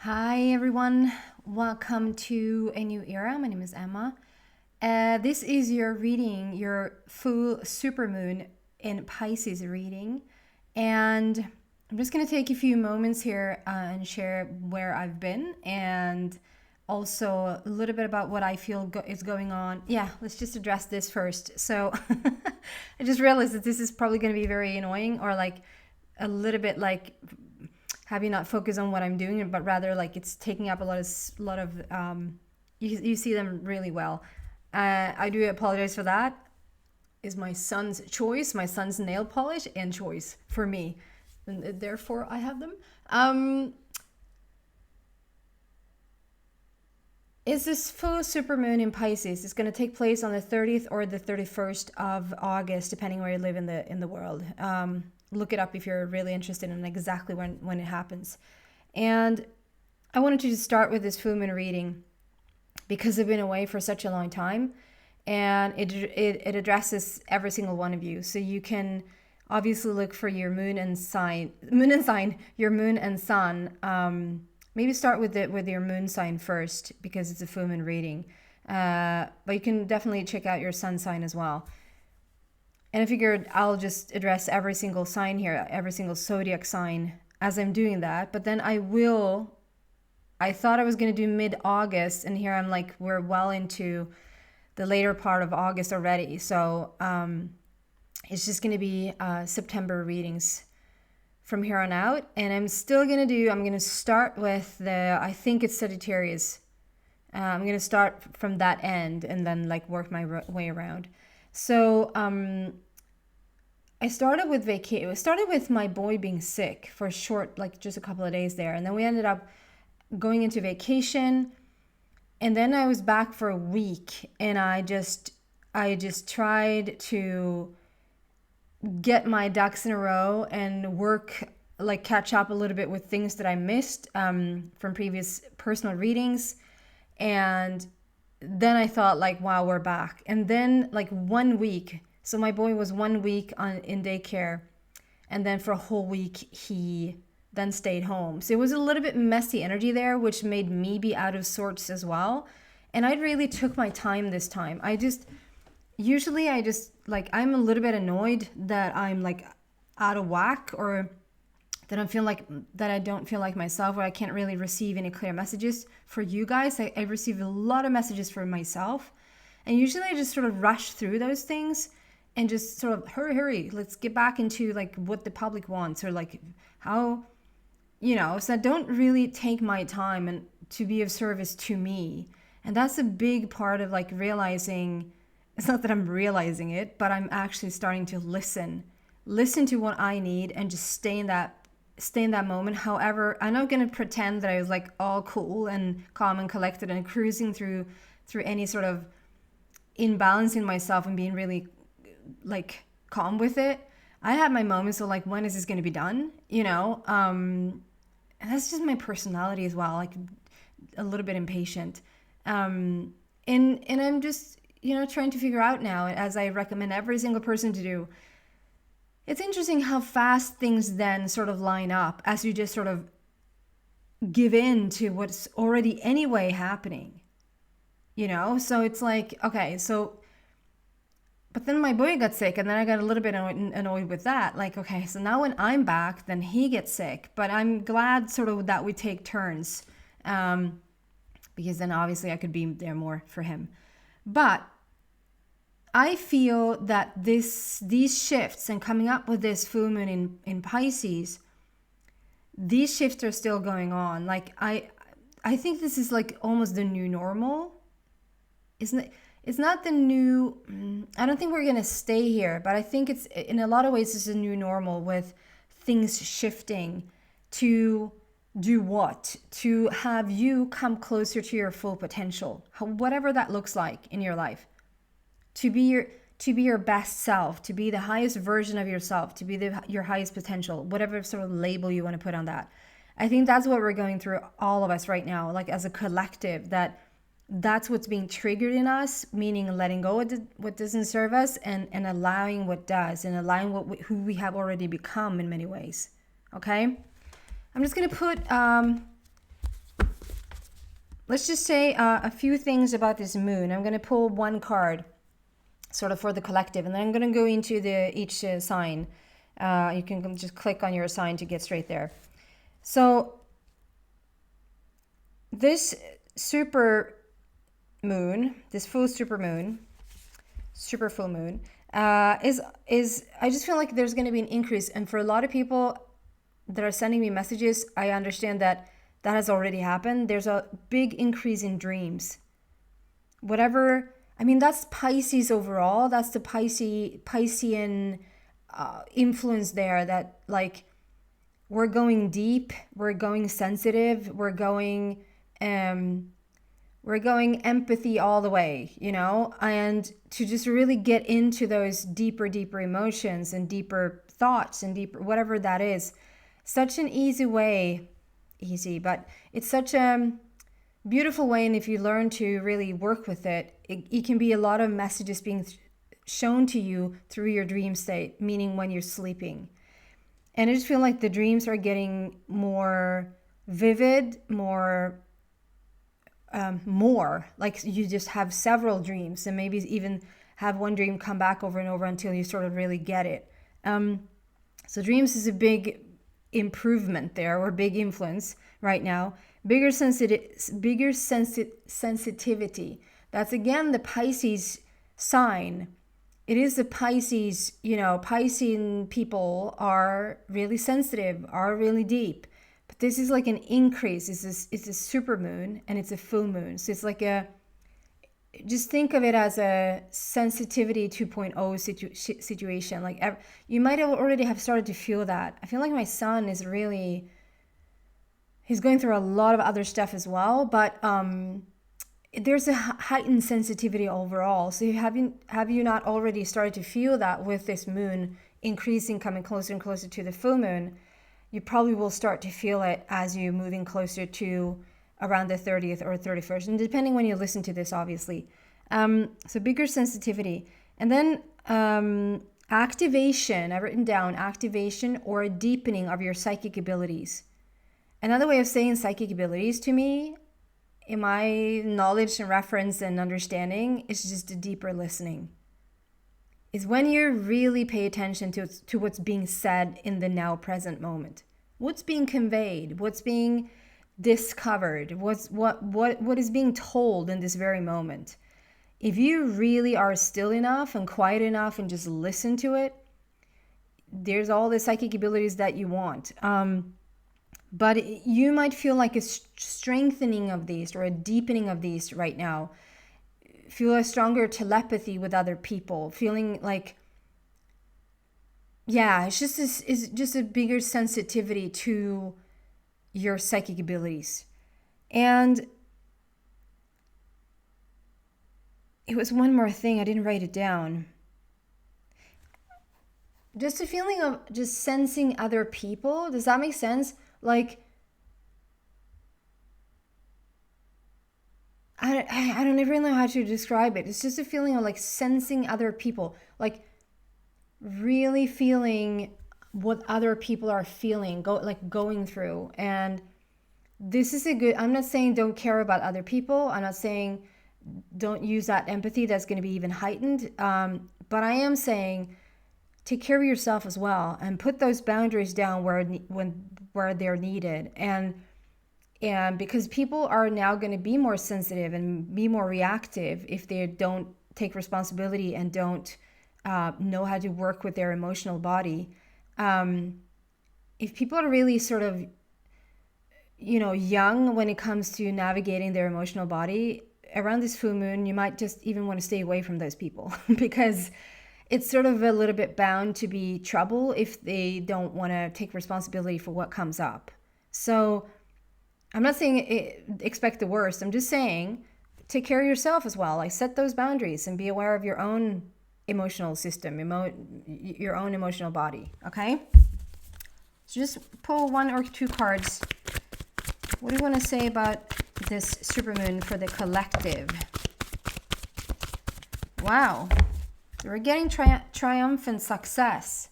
Hi everyone, welcome to a new era. My name is Emma. This is your reading, your full supermoon in Pisces reading. And I'm just going to take a few moments here and share where I've been and also a little bit about what I feel is going on. Yeah, let's just address this first. So I just realized that this is probably going to be very annoying or like a little bit like have you not focus on what I'm doing, but rather like it's taking up a lot of you see them really well. I do apologize for that. Is my son's choice, my son's nail polish and choice for me, and therefore I have them. Is this full supermoon in Pisces? It's going to take place on the 30th or the 31st of August, depending where you live in the world. Look it up if you're really interested in exactly when it happens. And I wanted to just start with this full moon reading because I've been away for such a long time, and it addresses every single one of you. So you can obviously look for your moon and your moon and sun. Maybe start with your moon sign first because it's a full moon reading. But you can definitely check out your sun sign as well. And I figured I'll just address every single sign here, every single zodiac sign as I'm doing that. But then I thought I was going to do mid-August, and here I'm like, we're well into the later part of August already. So it's just going to be September readings from here on out. And I'm going to start with I think it's Sagittarius. I'm going to start from that end and then like work my way around. So I started with my boy being sick for a short, like just a couple of days there. And then we ended up going into vacation. And then I was back for a week, and I just tried to get my ducks in a row and catch up a little bit with things that I missed from previous personal readings. And then I thought like, wow, we're back. And then like 1 week. So my boy was 1 week in daycare. And then for a whole week, he then stayed home. So it was a little bit messy energy there, which made me be out of sorts as well. And I really took my time this time. Usually I'm a little bit annoyed that I'm like out of whack, or that I don't feel like myself, or I can't really receive any clear messages for you guys. I receive a lot of messages for myself, and usually I just sort of rush through those things and just sort of hurry, let's get back into like what the public wants, or like how, so I don't really take my time and to be of service to me. And that's a big part of like realizing, it's not that I'm realizing it, but I'm actually starting to listen to what I need and just stay in that moment. However, I'm not going to pretend that I was like all cool and calm and collected and cruising through any sort of imbalancing myself and being really like calm with it. I had my moments of like, when is this going to be done? And that's just my personality as well, like a little bit impatient. And I'm just, trying to figure out now, as I recommend every single person to do. It's interesting how fast things then sort of line up as you just sort of give in to what's already anyway happening, So it's like, okay, but then my boy got sick, and then I got a little bit annoyed with that. Like, okay, so now when I'm back, then he gets sick. But I'm glad sort of that we take turns, because then obviously I could be there more for him. But I feel that these shifts and coming up with this full moon in Pisces, these shifts are still going on. Like I think this is like almost the new normal, isn't it? It's not the new, I don't think we're going to stay here, but I think it's, in a lot of ways, it's a new normal with things shifting to do what? To have you come closer to your full potential, whatever that looks like in your life. To be your best self, to be the highest version of yourself, to be your highest potential, whatever sort of label you want to put on that. I think that's what we're going through, all of us right now, like as a collective, that's what's being triggered in us, meaning letting go of what doesn't serve us and allowing what does, and allowing who we have already become in many ways. Okay? I'm just going to put let's just say a few things about this moon. I'm going to pull one card sort of for the collective, and then I'm going to go into each sign. You can just click on your sign to get straight there. So this super moon, this full super moon, super full moon, is I just feel like there's going to be an increase. And for a lot of people that are sending me messages, I understand that has already happened. There's a big increase in dreams. Whatever, I mean, that's Pisces overall. That's the Piscean influence there, that like we're going deep, we're going sensitive, we're going empathy all the way, you know, and to just really get into those deeper emotions and deeper thoughts and deeper, whatever that is. Such an easy, but it's such a beautiful way. And if you learn to really work with it, it can be a lot of messages being shown to you through your dream state, meaning when you're sleeping. And I just feel like the dreams are getting more vivid, more like you just have several dreams, and maybe even have one dream come back over and over until you sort of really get it. So dreams is a big improvement there, or big influence right now. Bigger sensitivity. That's again the Pisces sign. It is the Pisces, you know, Piscean people are really sensitive, are really deep. But this is like an increase. It's a super moon and it's a full moon. So it's like just think of it as a sensitivity 2.0 situation. Like you might already have started to feel that. I feel like my son is really, he's going through a lot of other stuff as well, but there's a heightened sensitivity overall. So have you not already started to feel that with this moon increasing, coming closer and closer to the full moon? You probably will start to feel it as you're moving closer to around the 30th or 31st, and depending when you listen to this, obviously. So bigger sensitivity. And then activation, I've written down activation or a deepening of your psychic abilities. Another way of saying psychic abilities to me, in my knowledge and reference and understanding, is just a deeper listening. Is when you really pay attention to what's being said in the now present moment. What's being conveyed, what's being discovered, what is being told in this very moment. If you really are still enough and quiet enough and just listen to it, there's all the psychic abilities that you want. But you might feel like a strengthening of these or a deepening of these right now. Feel a stronger telepathy with other people, feeling like, yeah, it's just a bigger sensitivity to your psychic abilities. And it was one more thing, I didn't write it down. Just a feeling of just sensing other people. Does that make sense? Like, I don't even know how to describe it. It's just a feeling of like sensing other people, like really feeling what other people are feeling, going through. And this is I'm not saying don't care about other people. I'm not saying don't use that empathy. That's going to be even heightened. But I am saying take care of yourself as well and put those boundaries down where they're needed. And because people are now going to be more sensitive and be more reactive if they don't take responsibility and don't know how to work with their emotional body. If people are really sort of, young when it comes to navigating their emotional body, around this full moon, you might just even want to stay away from those people because it's sort of a little bit bound to be trouble if they don't want to take responsibility for what comes up. So I'm not saying expect the worst. I'm just saying take care of yourself as well. Like set those boundaries and be aware of your own emotional system, your own emotional body. Okay? So just pull one or two cards. What do you want to say about this supermoon for the collective? Wow. We're getting triumphant success.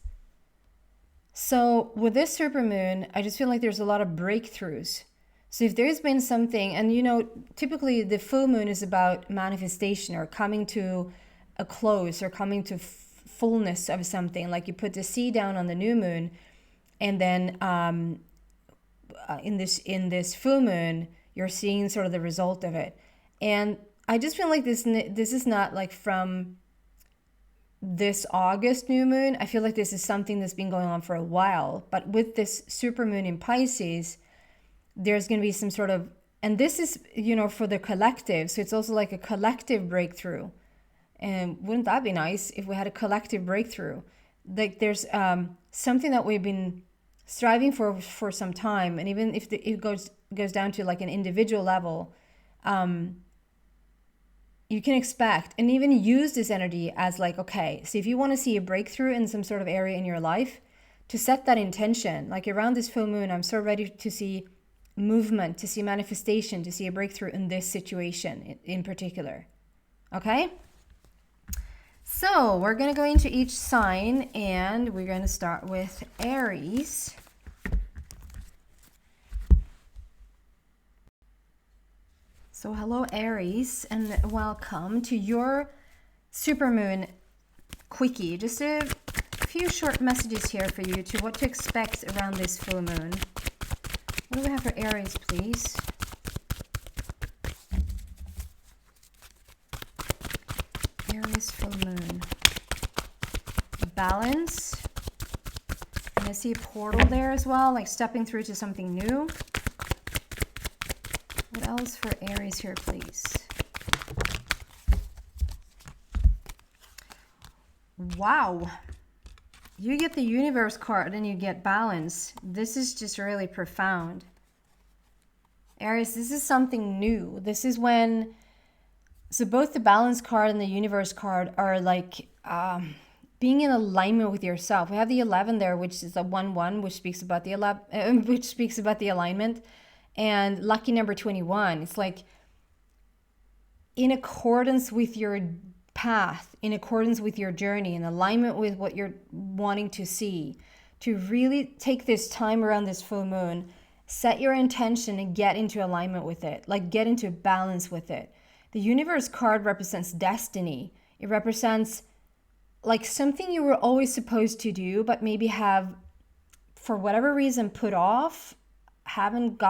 So with this supermoon, I just feel like there's a lot of breakthroughs. So if there's been something, and you know, typically the full moon is about manifestation or coming to a close or coming to fullness of something. Like you put the seed down on the new moon, and then in this full moon, you're seeing sort of the result of it. And I just feel like this is not like from this August new moon. I feel like this is something that's been going on for a while. But with this super moon in Pisces, there's going to be some sort of, and this is, you know, for the collective. So it's also like a collective breakthrough. And wouldn't that be nice if we had a collective breakthrough? Like there's something that we've been striving for some time. And even if it goes down to like an individual level, you can expect and even use this energy as like, okay, so if you want to see a breakthrough in some sort of area in your life, to set that intention, like around this full moon, I'm so ready to see movement, to see manifestation, to see a breakthrough in this situation in particular. Okay? So we're going to go into each sign, and we're going to start with Aries. So hello Aries, and welcome to your supermoon quickie. Just a few short messages here for you to what to expect around this full moon. What do we have for Aries, please? Aries full moon. Balance. And I see a portal there as well, like stepping through to something new. What else for Aries here, please? Wow. You get the universe card and you get balance. This is just really profound. Aries, this is something new. This is when, so both the balance card and the universe card are like being in alignment with yourself. We have the 11 there, which is a 1-1, which speaks about the alignment. And lucky number 21, it's like in accordance with your path, in accordance with your journey, in alignment with what you're wanting to see, to really take this time around this full moon, set your intention and get into alignment with it, like get into balance with it. The universe card represents destiny. It represents like something you were always supposed to do, but maybe have, for whatever reason, put off, haven't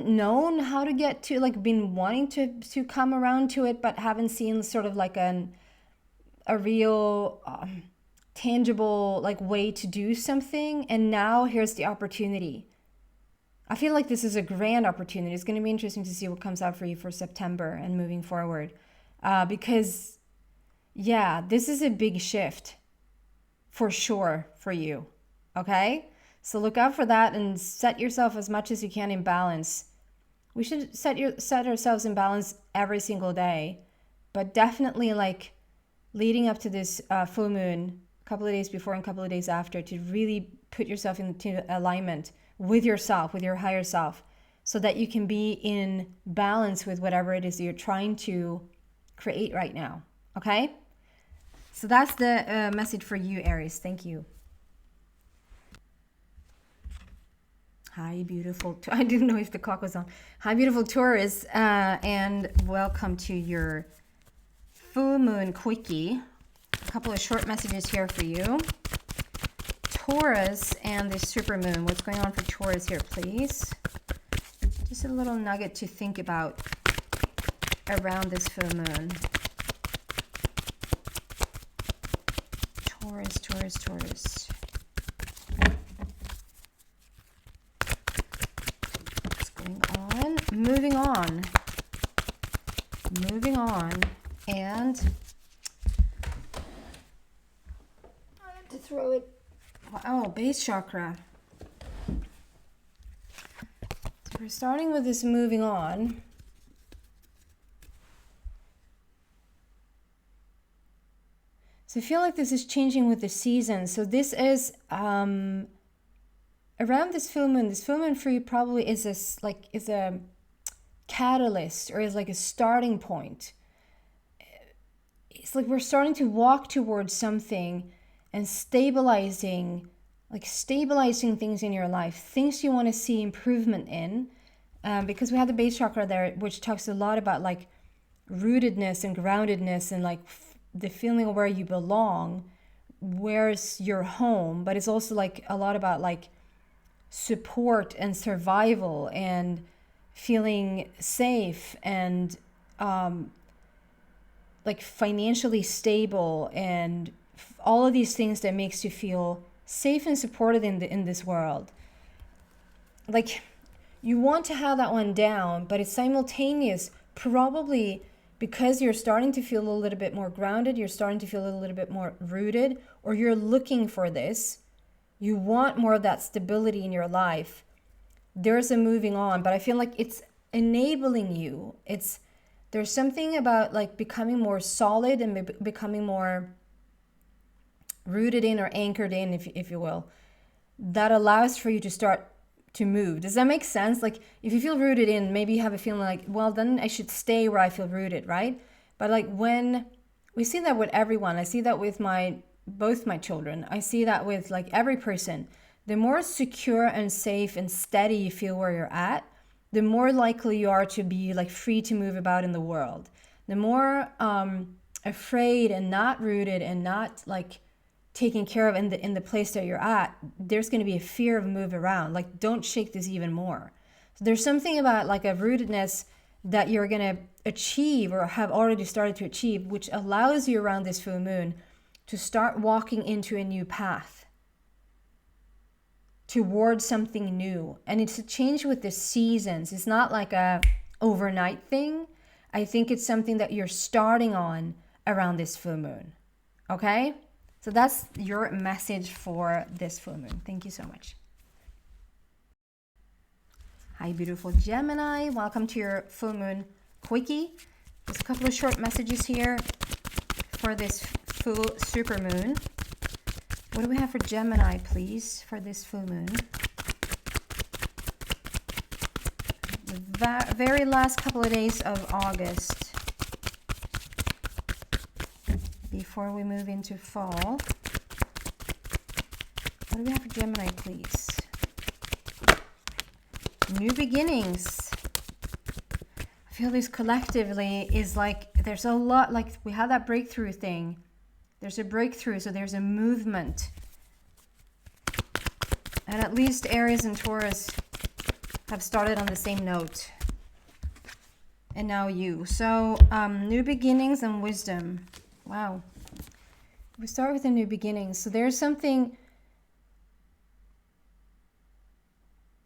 known how to get to, like been wanting to come around to it, but haven't seen sort of like a real tangible like way to do something. And now here's the opportunity. I feel like this is a grand opportunity. It's going to be interesting to see what comes out for you for September and moving forward, because yeah, this is a big shift for sure for you. Okay, so look out for that and set yourself as much as you can in balance. We should set ourselves in balance every single day, but definitely like leading up to this full moon, a couple of days before and a couple of days after, to really put yourself into alignment with yourself, with your higher self, so that you can be in balance with whatever it is that you're trying to create right now. Okay? So that's the message for you, Aries. Thank you. Hi, beautiful. I didn't know if the clock was on. Hi, beautiful Taurus, and welcome to your full moon quickie. A couple of short messages here for you. Taurus and the super moon. What's going on for Taurus here, please? Just a little nugget to think about around this full moon. Taurus, Taurus, Taurus. Moving on, and I have to throw it. Oh, base chakra. So we're starting with this moving on. So I feel like this is changing with the season. So this is around this full moon for you probably is a catalyst, or is like a starting point. It's like we're starting to walk towards something and stabilizing like stabilizing things in your life, things you want to see improvement in, because we have the base chakra there, which talks a lot about like rootedness and groundedness and like the feeling of where you belong, where's your home. But it's also like a lot about like support and survival and feeling safe and like financially stable and all of these things that makes you feel safe and supported in this world. Like you want to have that one down, but it's simultaneous, probably because you're starting to feel a little bit more grounded, you're starting to feel a little bit more rooted, or you're looking for this. You want more of that stability in your life. There's a moving on, but I feel like it's enabling you. There's something about like becoming more solid and becoming more rooted in or anchored in, if you will, that allows for you to start to move. Does that make sense? Like if you feel rooted in, maybe you have a feeling like, well, then I should stay where I feel rooted, right? But like when we see that with everyone, I see that with both my children, I see that with like every person. The more secure and safe and steady you feel where you're at, the more likely you are to be like free to move about in the world. The more afraid and not rooted and not like taken care of in the place that you're at, there's going to be a fear of move around. Like, don't shake this even more. So there's something about like a rootedness that you're going to achieve or have already started to achieve, which allows you around this full moon to start walking into a new path towards something new. And it's a change with the seasons. It's not like a overnight thing. I think it's something that you're starting on around this full moon. Okay? So that's your message for this full moon. Thank you so much. Hi, beautiful Gemini. Welcome to your full moon quickie. Just a couple of short messages here for this full super moon. What do we have for Gemini, please, for this full moon? The very last couple of days of August, before we move into fall. What do we have for Gemini, please? New beginnings. I feel this collectively is like, there's a lot, like we had that breakthrough thing. There's a breakthrough, so there's a movement. And at least Aries and Taurus have started on the same note. And now you. So, new beginnings and wisdom. Wow. We start with a new beginning. So there's something,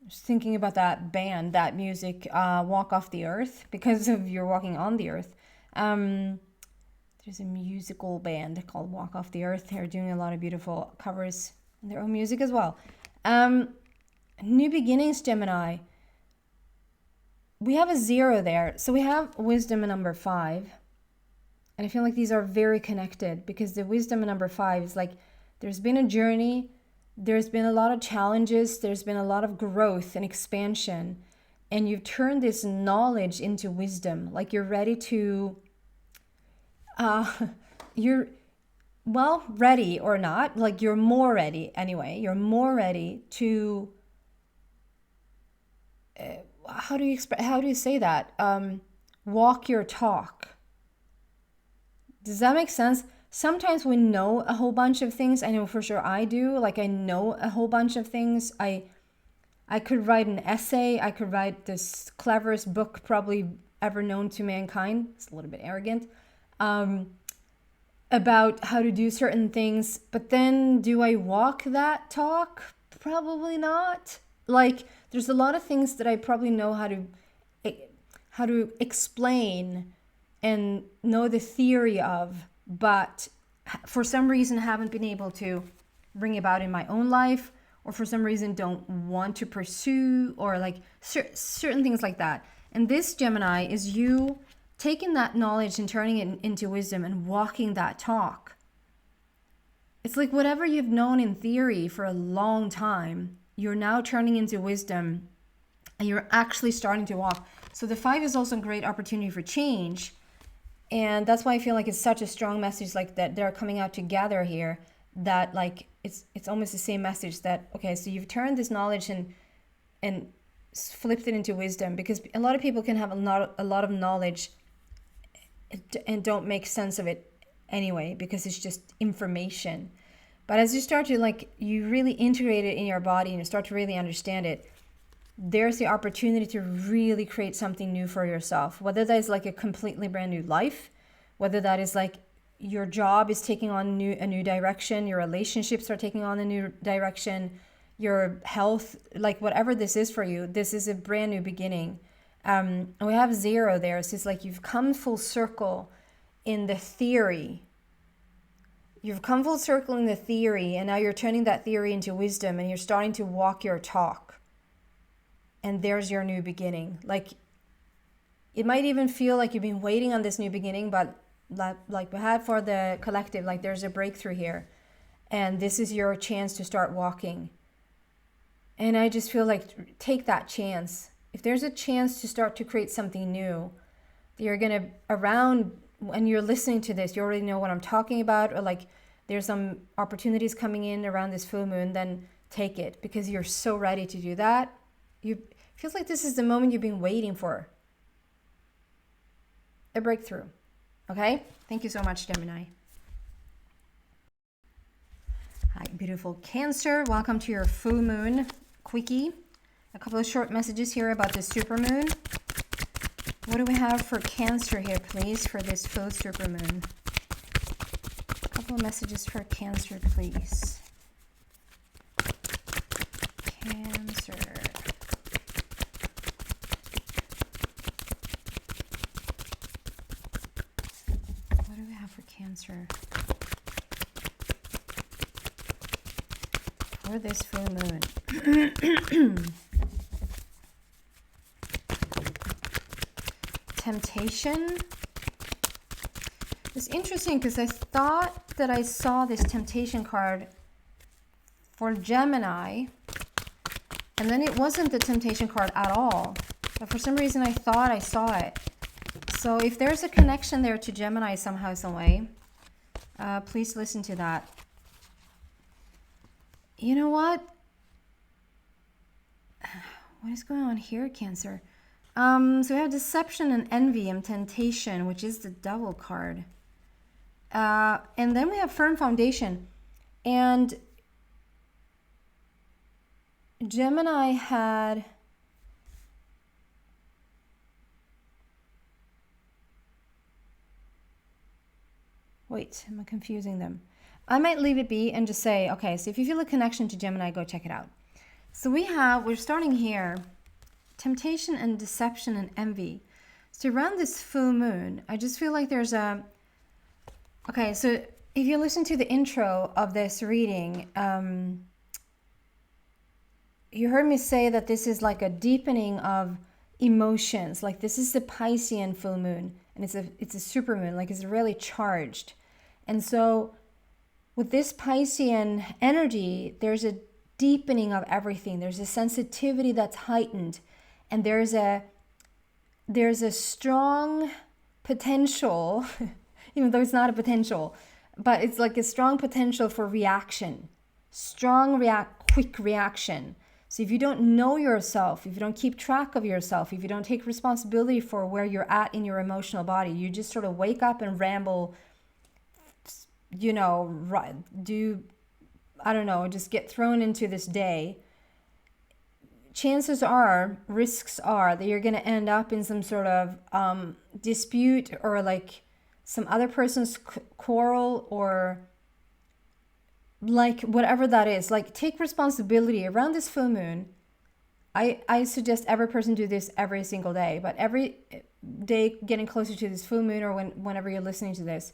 just thinking about that band, that music, Walk Off the Earth, because of you're walking on the earth. There's a musical band called Walk Off the Earth. They're doing a lot of beautiful covers in their own music as well. New beginnings, Gemini. We have a 0 there. So we have wisdom number 5. And I feel like these are very connected because the wisdom number 5 is like, there's been a journey, there's been a lot of challenges, there's been a lot of growth and expansion, and you've turned this knowledge into wisdom. Like you're ready to, you're, well, ready or not, like you're more ready anyway, you're more ready to, how do you say that? Walk your talk. Does that make sense? Sometimes we know a whole bunch of things. I know for sure I do. Like I know a whole bunch of things. I could write an essay. I could write this cleverest book probably ever known to mankind. It's a little bit arrogant. About how to do certain things. But then do I walk that talk? Probably not. Like there's a lot of things that I probably know how to explain and know the theory of, but for some reason haven't been able to bring about in my own life, or for some reason don't want to pursue, or like certain things like that. And this Gemini is you taking that knowledge and turning it into wisdom and walking that talk. It's like whatever you've known in theory for a long time, you're now turning into wisdom and you're actually starting to walk. So the 5 is also a great opportunity for change. And that's why I feel like it's such a strong message like that they're coming out together here, that like it's almost the same message that, okay, so you've turned this knowledge and flipped it into wisdom, because a lot of people can have a lot of knowledge and don't make sense of it anyway, because it's just information. But as you start to like, you really integrate it in your body and you start to really understand it, there's the opportunity to really create something new for yourself, whether that is like a completely brand new life, whether that is like your job is taking on a new direction, your relationships are taking on a new direction, your health, like whatever this is for you, this is a brand new beginning. And we have 0 there, so it's like you've come full circle in the theory. You've come full circle in the theory, and now you're turning that theory into wisdom, and you're starting to walk your talk. And there's your new beginning. Like, it might even feel like you've been waiting on this new beginning, but like we had for the collective, like there's a breakthrough here. And this is your chance to start walking. And I just feel like, take that chance. If there's a chance to start to create something new, you're going to, around when you're listening to this, you already know what I'm talking about, or like there's some opportunities coming in around this full moon, then take it, because you're so ready to do that. It feels like this is the moment you've been waiting for. A breakthrough. Okay? Thank you so much, Gemini. Hi, beautiful Cancer. Welcome to your full moon quickie. A couple of short messages here about the supermoon. What do we have for Cancer here, please, for this full supermoon? A couple of messages for Cancer, please. Cancer. What do we have for Cancer? For this full moon. Temptation. It's interesting because I thought that I saw this temptation card for Gemini, and then it wasn't the temptation card at all. But for some reason I thought I saw it. So if there's a connection there to Gemini somehow, some way, please listen to that. You know what? What is going on here, Cancer? So we have deception and envy and temptation, which is the Devil card. And then we have firm foundation. And Gemini had... Wait, am I confusing them? I might leave it be and just say, okay, so if you feel a connection to Gemini, go check it out. So we're starting here. Temptation and deception and envy. So around this full moon, I just feel like there's a... Okay, so if you listen to the intro of this reading, you heard me say that this is like a deepening of emotions. Like this is the Piscean full moon, and it's a super moon, like it's really charged. And so with this Piscean energy, there's a deepening of everything. There's a sensitivity that's heightened. And there's a strong potential, even though it's not a potential, but it's like a strong potential for reaction, quick reaction. So if you don't know yourself, if you don't keep track of yourself, if you don't take responsibility for where you're at in your emotional body, you just sort of wake up and ramble, you know, just get thrown into this day. Chances are, risks are that you're going to end up in some sort of dispute, or like some other person's quarrel, or like whatever that is. Like, take responsibility around this full moon. I suggest every person do this every single day, but every day getting closer to this full moon, or whenever you're listening to this,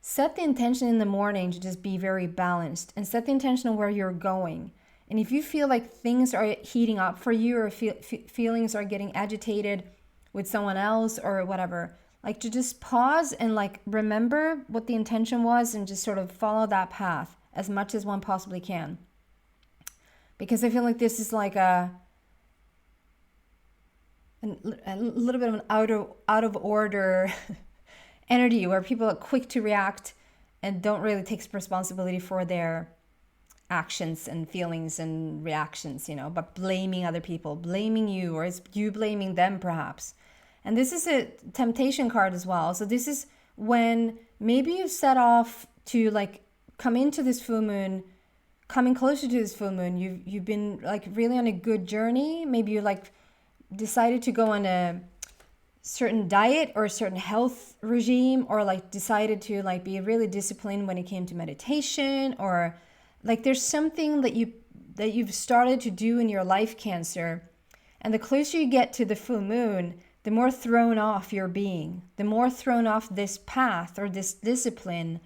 set the intention in the morning to just be very balanced, and set the intention of where you're going. And if you feel like things are heating up for you, or feelings are getting agitated with someone else or whatever, like to just pause and like remember what the intention was, and just sort of follow that path as much as one possibly can. Because I feel like this is like a little bit of an out of order energy, where people are quick to react and don't really take responsibility for their actions and feelings and reactions, but blaming other people, blaming you, or is you blaming them perhaps. And this is a temptation card as well. So this is when maybe you've set off to like come into this full moon, coming closer to this full moon. You've been like really on a good journey. Maybe you like decided to go on a certain diet or a certain health regime, or like decided to like be really disciplined when it came to meditation, or like there's something that you've started to do in your life, Cancer. And the closer you get to the full moon, the more thrown off you're being, the more thrown off this path or this discipline,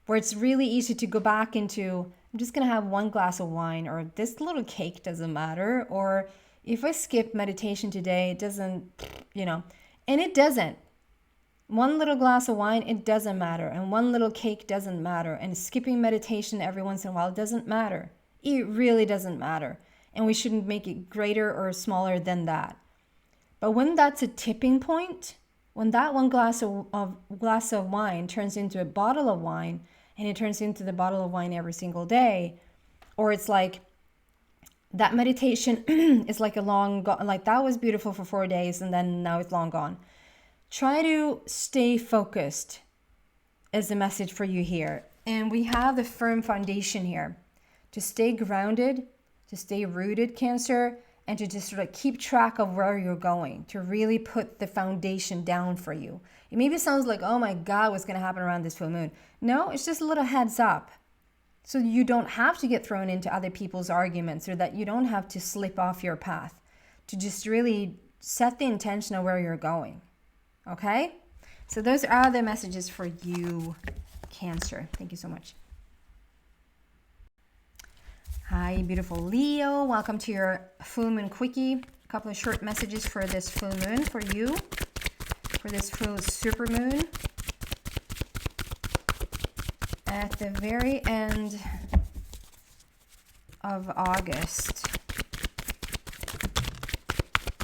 where it's really easy to go back into, I'm just going to have one glass of wine, or this little cake doesn't matter, or if I skip meditation today, it doesn't, and it doesn't. One little glass of wine, it doesn't matter. And one little cake doesn't matter. And skipping meditation every once in a while doesn't matter. It really doesn't matter. And we shouldn't make it greater or smaller than that. But when that's a tipping point, when that one glass of wine turns into a bottle of wine, and it turns into the bottle of wine every single day, or it's like that meditation is like like that was beautiful for 4 days and then now it's long gone. Try to stay focused is the message for you here. And we have the firm foundation here to stay grounded, to stay rooted, Cancer, and to just sort of keep track of where you're going, to really put the foundation down for you. It maybe sounds like, oh my God, what's going to happen around this full moon? No, it's just a little heads up. So you don't have to get thrown into other people's arguments, or that you don't have to slip off your path, to just really set the intention of where you're going. Okay? So those are the messages for you, Cancer. Thank you so much. Hi, beautiful Leo. Welcome to your full moon quickie. A couple of short messages for this full moon for you, for this full super moon. At the very end of August.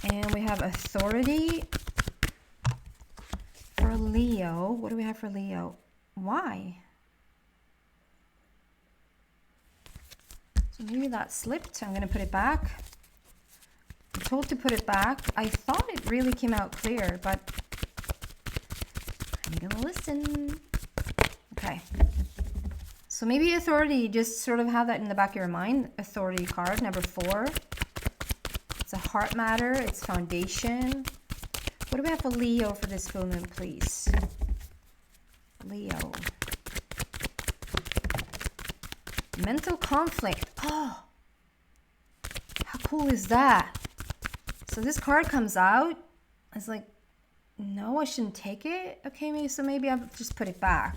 And we have authority for Leo. What do we have for Leo? Why? So maybe that slipped. I'm going to put it back. I'm told to put it back. I thought it really came out clear, but I'm going to listen. Okay. So maybe authority, just sort of have that in the back of your mind. Authority card, number 4. It's a heart matter. It's foundation. What do we have for Leo for this full moon, please? Leo. Mental conflict. Oh, how cool is that? So this card comes out. It's like, no, I shouldn't take it. Okay, maybe I'll just put it back.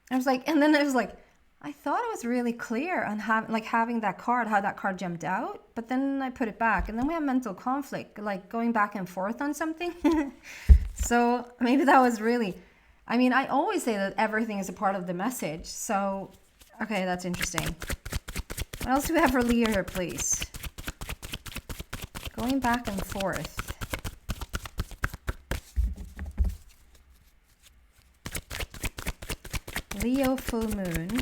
I was like, I thought it was really clear on having that card, how that card jumped out, but then I put it back, and then we have mental conflict, like going back and forth on something. So maybe that was really, I always say that everything is a part of the message. So, okay, that's interesting. What else do we have for Leo here, please? Going back and forth. Leo full moon.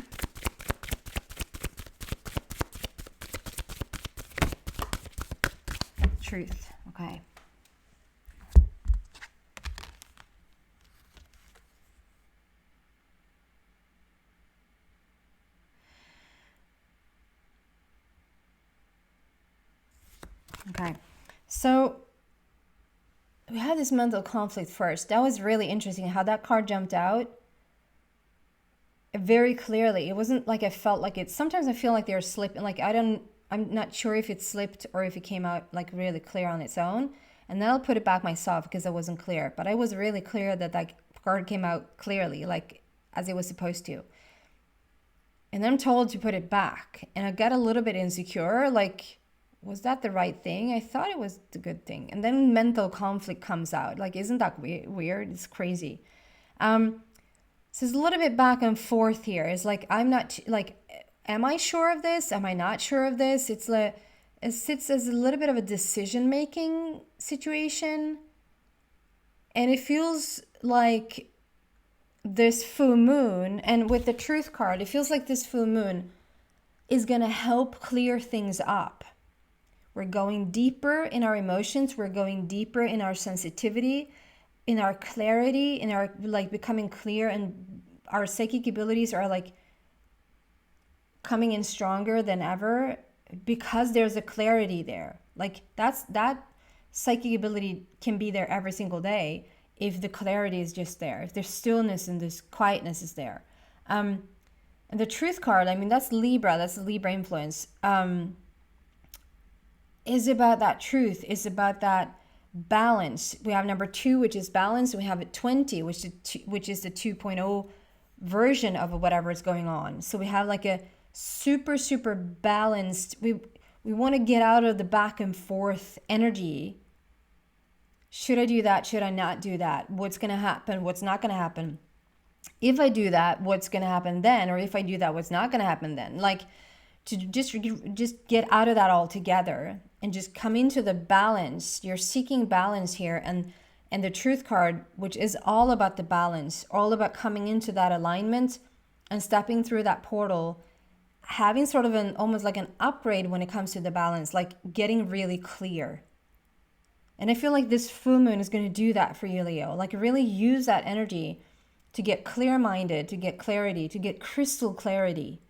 Truth. Okay. Okay. So we had this mental conflict first. That was really interesting how that card jumped out very clearly. It wasn't like I felt like it. Sometimes I feel like they're slipping. Like I'm not sure if it slipped or if it came out like really clear on its own. And then I'll put it back myself because I wasn't clear. But I was really clear that that card came out clearly, like as it was supposed to. And then I'm told to put it back. And I got a little bit insecure. Like, was that the right thing? I thought it was the good thing. And then mental conflict comes out. Like, isn't that weird? It's crazy. So it's a little bit back and forth here. It's like, I'm not, like, am I sure of this? Am I not sure of this? It's like, it sits as a little bit of a decision-making situation. And it feels like this full moon, and with the truth card, it feels like this full moon is going to help clear things up. We're going deeper in our emotions. We're going deeper in our sensitivity, in our clarity, in our like becoming clear, and our psychic abilities are like coming in stronger than ever because there's a clarity there. Like that psychic ability can be there every single day if the clarity is just there, if there's stillness and this quietness is there. And the truth card, I mean, that's Libra, that's the Libra influence, is about that truth, is about that balance. We have number 2, which is balance. We have 20, which is the 2.0 version of whatever is going on. So we have like a super, super balanced, we want to get out of the back and forth energy. Should I do that? Should I not do that? What's going to happen? What's not going to happen? If I do that, what's going to happen then? Or if I do that, what's not going to happen then? Like to just get out of that altogether and just come into the balance. You're seeking balance here. And the truth card, which is all about the balance, all about coming into that alignment and stepping through that portal, having sort of an almost like an upgrade when it comes to the balance, like getting really clear. And I feel like this full moon is going to do that for you, Leo. Like really use that energy to get clear-minded, to get clarity, to get crystal clarity.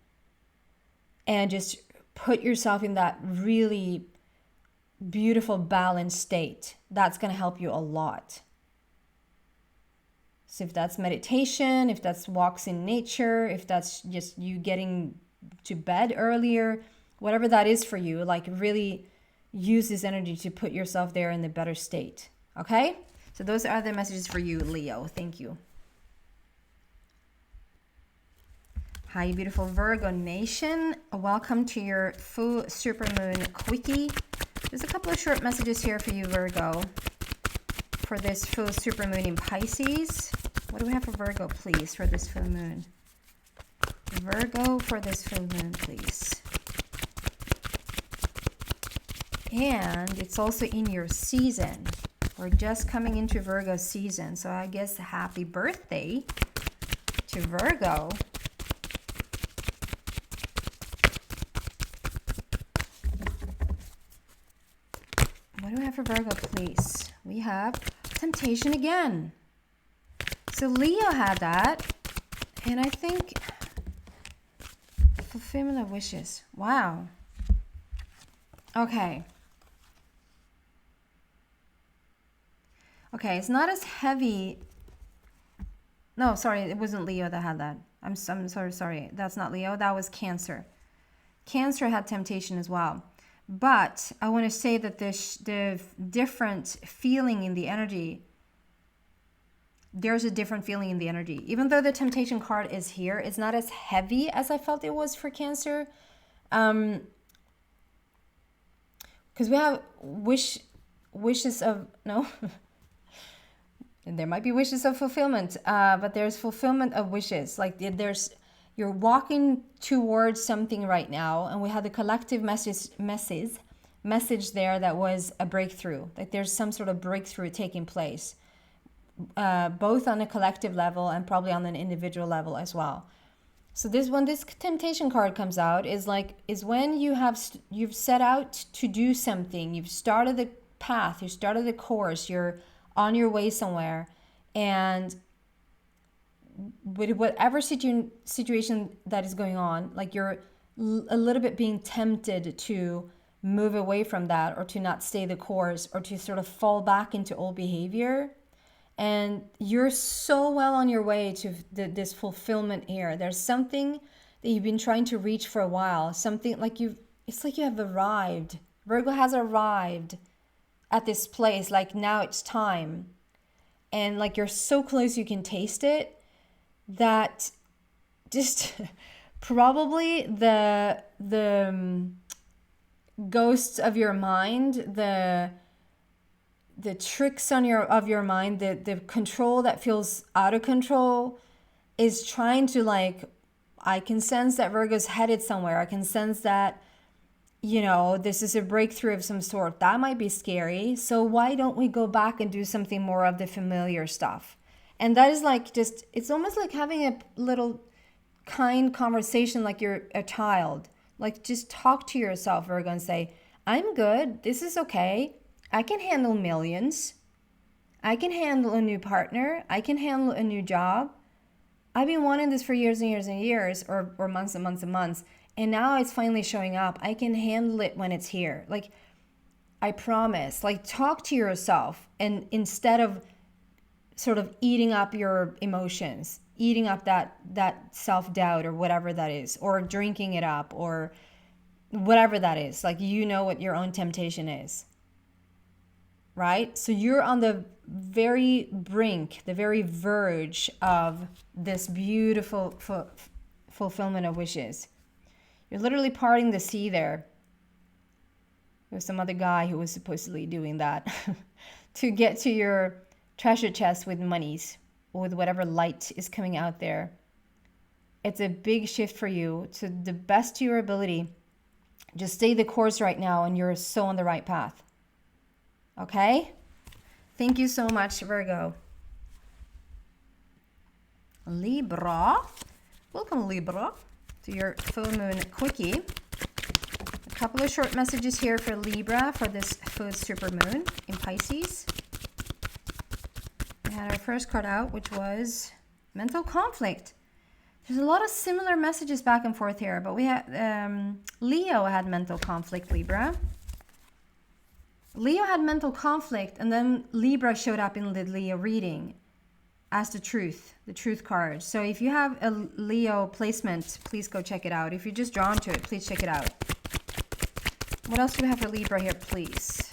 And just put yourself in that really beautiful balanced state. That's going to help you a lot. So if that's meditation, if that's walks in nature, if that's just you getting to bed earlier, whatever that is for you, like really use this energy to put yourself there in the better state. Okay? So those are the messages for you, Leo. Thank you. Hi, beautiful Virgo Nation. Welcome to your full supermoon quickie. There's a couple of short messages here for you, Virgo, for this full supermoon in Pisces. What do we have for Virgo, please, for this full moon? Virgo, for this full moon, please. And it's also in your season. We're just coming into Virgo season. So I guess happy birthday to Virgo. What do we have for Virgo, please? We have temptation again. So Leo had that. And I think fulfillment of wishes. Wow. Okay. Okay, it's not as heavy. No, sorry, it wasn't Leo that had that. I'm sorry. That's not Leo. That was Cancer. Cancer had temptation as well. But I want to say that the different feeling in the energy, there's a different feeling in the energy. Even though the temptation card is here, it's not as heavy as I felt it was for Cancer. Because we have wishes of, no, there might be wishes of fulfillment, but there's fulfillment of wishes. Like you're walking towards something right now, and we had the collective message there that was a breakthrough. Like there's some sort of breakthrough taking place, both on a collective level and probably on an individual level as well. So when this temptation card comes out is when you've set out to do something, you've started the path, you started the course, you're on your way somewhere, and with whatever situation that is going on, like you're a little bit being tempted to move away from that, or to not stay the course, or to sort of fall back into old behavior. And you're so well on your way to this fulfillment here. There's something that you've been trying to reach for a while. Something like it's like you have arrived. Virgo has arrived at this place. Like now it's time. And like you're so close you can taste it. That just probably the ghosts of your mind, the tricks of your mind, the control that feels out of control is trying to I can sense that Virgo's headed somewhere. I can sense that, this is a breakthrough of some sort. That might be scary. So why don't we go back and do something more of the familiar stuff? And that is like just, it's almost like having a little kind conversation like you're a child. Like just talk to yourself, Virgo, and say, I'm good. This is okay. I can handle millions. I can handle a new partner. I can handle a new job. I've been wanting this for years and years and years, or months and months and months. And now it's finally showing up. I can handle it when it's here. Like, I promise. Like, talk to yourself. And instead of sort of eating up your emotions, eating up that self-doubt or whatever that is, or drinking it up, or whatever that is. Like, you know what your own temptation is. Right? So you're on the very brink, the very verge of this beautiful fulfillment of wishes. You're literally parting the sea there. There's some other guy who was supposedly doing that to get to your treasure chest with monies, or with whatever light is coming out there. It's a big shift for you. To the best of your ability, just stay the course right now, and you're so on the right path. Okay? Thank you so much, Virgo. Libra. Welcome, Libra, to your full moon quickie. A couple of short messages here for Libra for this full super moon in Pisces. We had our first card out, which was mental conflict. There's a lot of similar messages back and forth here, but we had Leo had mental conflict, Libra. Leo had mental conflict, and then Libra showed up in the Leo reading as the truth card. So if you have a Leo placement, please go check it out. If you're just drawn to it, please check it out. What else do we have for Libra here, please?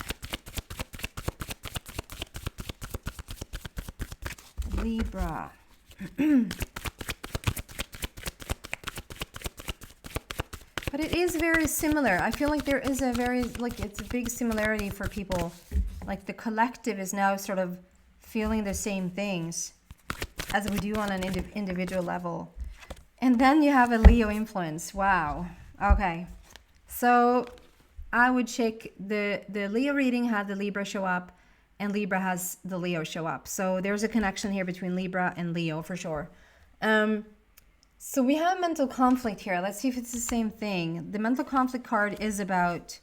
Libra. But it is very similar. I feel like there is a very, like, it's a big similarity for people. Like, the collective is now sort of feeling the same things as we do on an individual level. And then you have a Leo influence. Wow. Okay. So I would check the Leo reading had the Libra show up, and Libra has the Leo show up. So there's a connection here between Libra and Leo for sure. So we have mental conflict here. Let's see if it's the same thing. The mental conflict card is about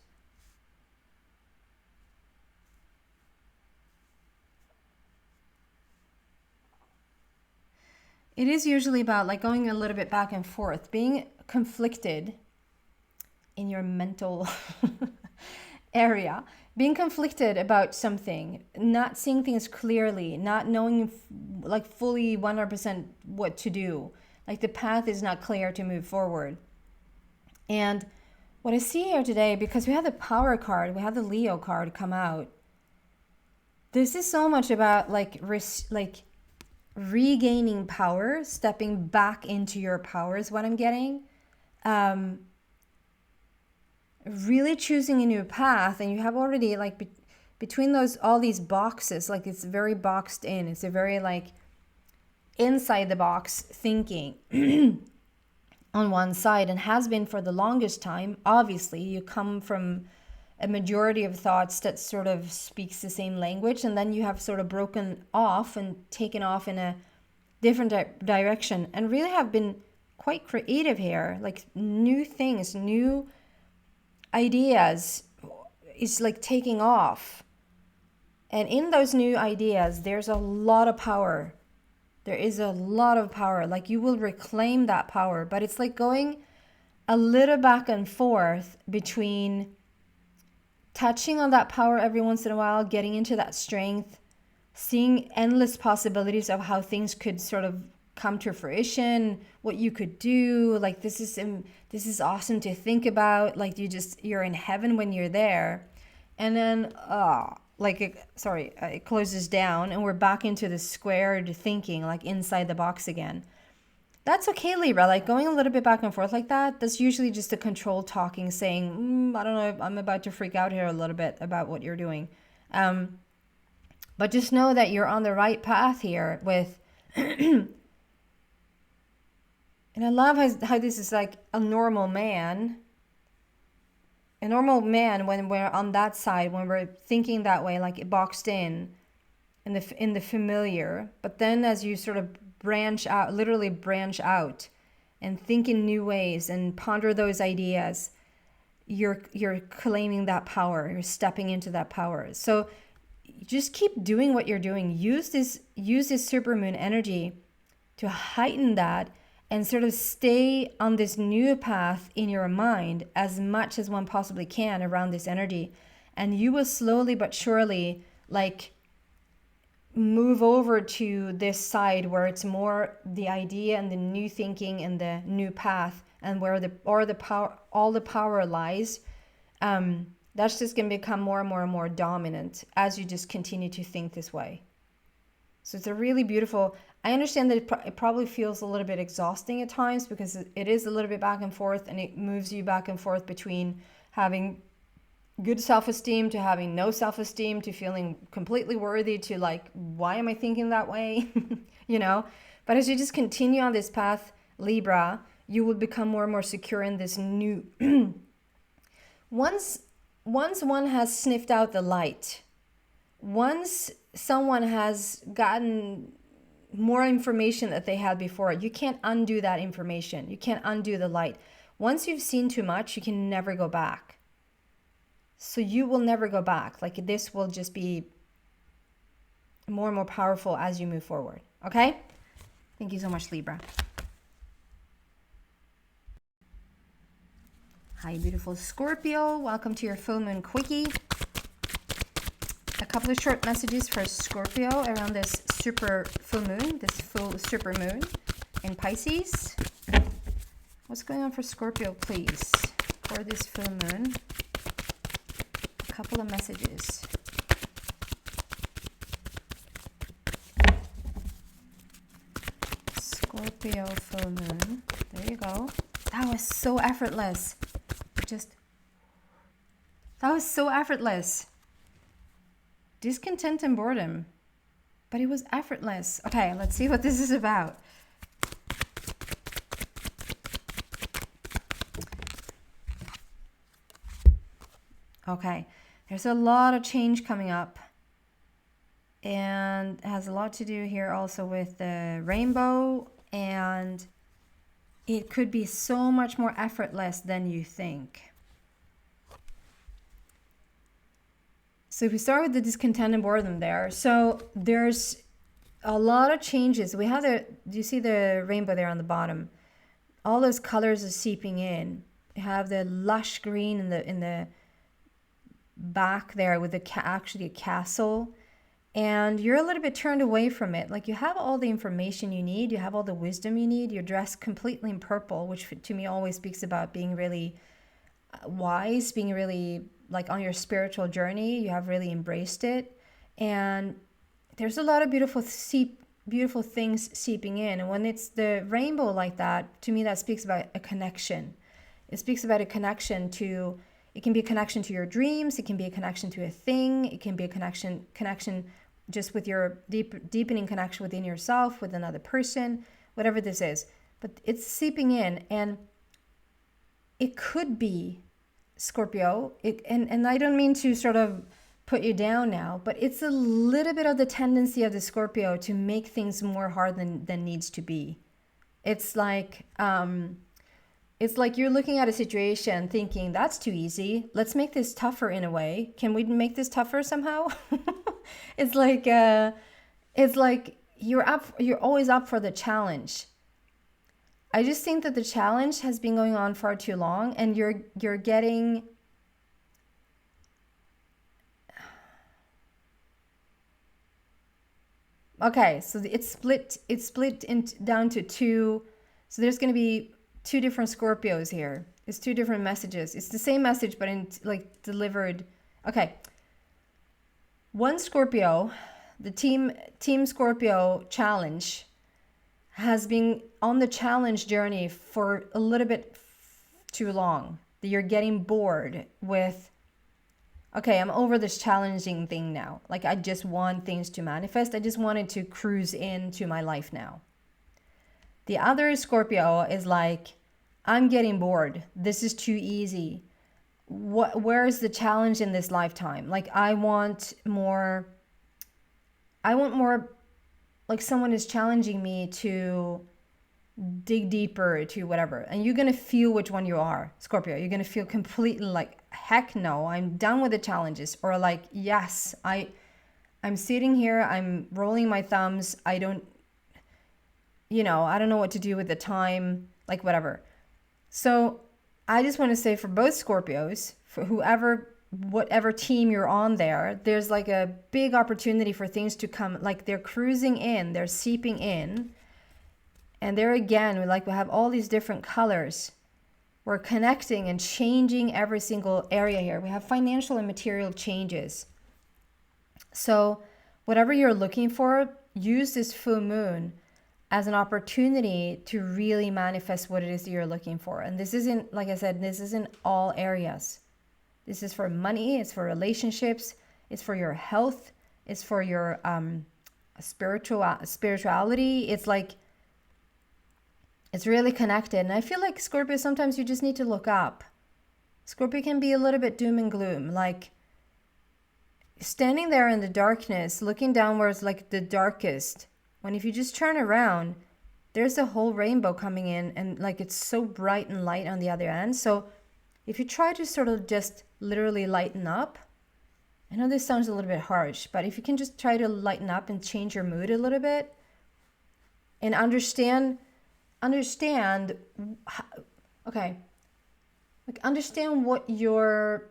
it is usually about like going a little bit back and forth, being conflicted in your mental area, being conflicted about something, not seeing things clearly, not knowing like fully 100% what to do. Like the path is not clear to move forward. And what I see here today, because we have the power card, we have the Leo card come out. This is so much about like regaining power, stepping back into your power is what I'm getting. Really choosing a new path, and you have already like between those all these boxes, like it's very boxed in. It's a very like inside the box thinking on one side, and has been for the longest time. Obviously, you come from a majority of thoughts that sort of speaks the same language, and then you have sort of broken off and taken off in a different direction, and really have been quite creative here, like new things, new ideas is like taking off. And in those new ideas, there's a lot of power. There is a lot of power. Like you will reclaim that power, but it's like going a little back and forth between touching on that power every once in a while, getting into that strength, seeing endless possibilities of how things could sort of come to fruition, what you could do. Like this is awesome to think about. Like you're in heaven when you're there. And then it closes down and we're back into the squared thinking, like inside the box again. That's okay, Libra. Like going a little bit back and forth like that, that's usually just a control talking, saying, I don't know, I'm about to freak out here a little bit about what you're doing. But just know that you're on the right path here with, and I love how this is like a normal man. A normal man, when we're on that side, when we're thinking that way, like boxed in, in the familiar. But then as you sort of branch out, literally branch out and think in new ways and ponder those ideas, you're claiming that power, you're stepping into that power. So just keep doing what you're doing. Use this supermoon energy to heighten that and sort of stay on this new path in your mind as much as one possibly can around this energy. And you will slowly but surely like move over to this side where it's more the idea and the new thinking and the new path, and where all the power lies. That's just going to become more and more and more dominant as you just continue to think this way. So it's a really beautiful, I understand that it probably feels a little bit exhausting at times, because it is a little bit back and forth, and it moves you back and forth between having good self-esteem to having no self-esteem to feeling completely worthy to like, why am I thinking that way? You know, but as you just continue on this path, Libra, you will become more and more secure in this new once one has sniffed out the light, once someone has gotten more information that they had before, you can't undo that information. You can't undo the light. Once you've seen too much, you can never go back. So you will never go back. Like, this will just be more and more powerful as you move forward. Okay? Thank you so much, Libra. Hi, beautiful Scorpio. Welcome to your full moon quickie. A couple of short messages for Scorpio around this super full moon, this full super moon in Pisces. What's going on for Scorpio, please, for this full moon? A couple of messages. Scorpio full moon. There you go. That was so effortless. That was so effortless. Discontent and boredom. But it was effortless. Okay, let's see what this is about. Okay, there's a lot of change coming up. And it has a lot to do here also with the rainbow. And it could be so much more effortless than you think. So if we start with the discontent and boredom there. So there's a lot of changes. We have do you see the rainbow there on the bottom? All those colors are seeping in. You have the lush green in the back there with actually a castle. And you're a little bit turned away from it. Like, you have all the information you need. You have all the wisdom you need. You're dressed completely in purple, which to me always speaks about being really wise, being really like on your spiritual journey. You have really embraced it. And there's a lot of beautiful things seeping in. And when it's the rainbow like that, to me that speaks about a connection. It speaks about a connection to, it can be a connection to your dreams. It can be a connection to a thing. It can be a connection just with your deepening connection within yourself, with another person, whatever this is. But it's seeping in, and it could be, Scorpio, and I don't mean to sort of put you down now, but it's a little bit of the tendency of the Scorpio to make things more hard than needs to be. It's like you're looking at a situation thinking, that's too easy. Let's make this tougher in a way. Can we make this tougher somehow? It's like you're always up for the challenge. I just think that the challenge has been going on far too long, and you're getting okay. So it's split down to two. So there's going to be two different Scorpios here. It's two different messages. It's the same message, but in like delivered. Okay. One Scorpio, the team Scorpio challenge, has been on the challenge journey for a little bit too long. That you're getting bored with, okay, I'm over this challenging thing now. Like, I just want things to manifest. I just wanted to cruise into my life now. The other Scorpio is like, I'm getting bored. This is too easy. Where is the challenge in this lifetime? Like, I want more I want more like someone is challenging me to dig deeper to whatever. And you're going to feel which one you are, Scorpio. You're going to feel completely like, heck no, I'm done with the challenges. Or like, yes, I'm sitting here, I'm rolling my thumbs. I don't know what to do with the time, like whatever. So I just want to say for both Scorpios, for whatever team you're on there's like a big opportunity for things to come, like they're cruising in, they're seeping in. And there again, we have all these different colors. We're connecting and changing every single area here. We have financial and material changes. So whatever you're looking for, use this full moon as an opportunity to really manifest what it is that you're looking for. And this isn't, like I said, this isn't all areas. This is for money, it's for relationships, it's for your health, it's for your spirituality. It's like, it's really connected. And I feel like Scorpio, sometimes you just need to look up. Scorpio can be a little bit doom and gloom, like standing there in the darkness, looking downwards like the darkest. When if you just turn around, there's a whole rainbow coming in, and like it's so bright and light on the other end. So if you try to sort of just literally lighten up, I know this sounds a little bit harsh, but if you can just try to lighten up and change your mood a little bit and understand what your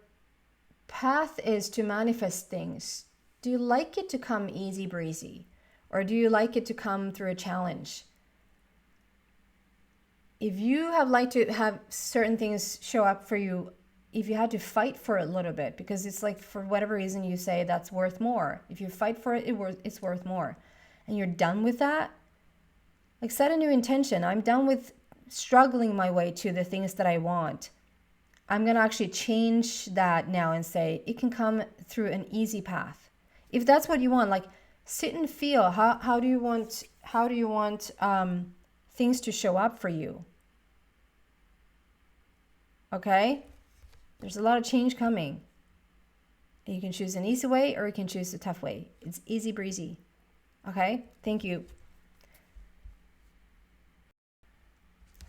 path is to manifest things. Do you like it to come easy breezy, or do you like it to come through a challenge? If you have liked to have certain things show up for you, if you had to fight for it a little bit, because it's like for whatever reason you say that's worth more. If you fight for it, it's worth more. And you're done with that, like set a new intention. I'm done with struggling my way to the things that I want. I'm going to actually change that now and say it can come through an easy path. If that's what you want, like sit and feel how do you want things to show up for you. Okay? There's a lot of change coming. You can choose an easy way or you can choose a tough way. It's easy breezy. Okay? Thank you.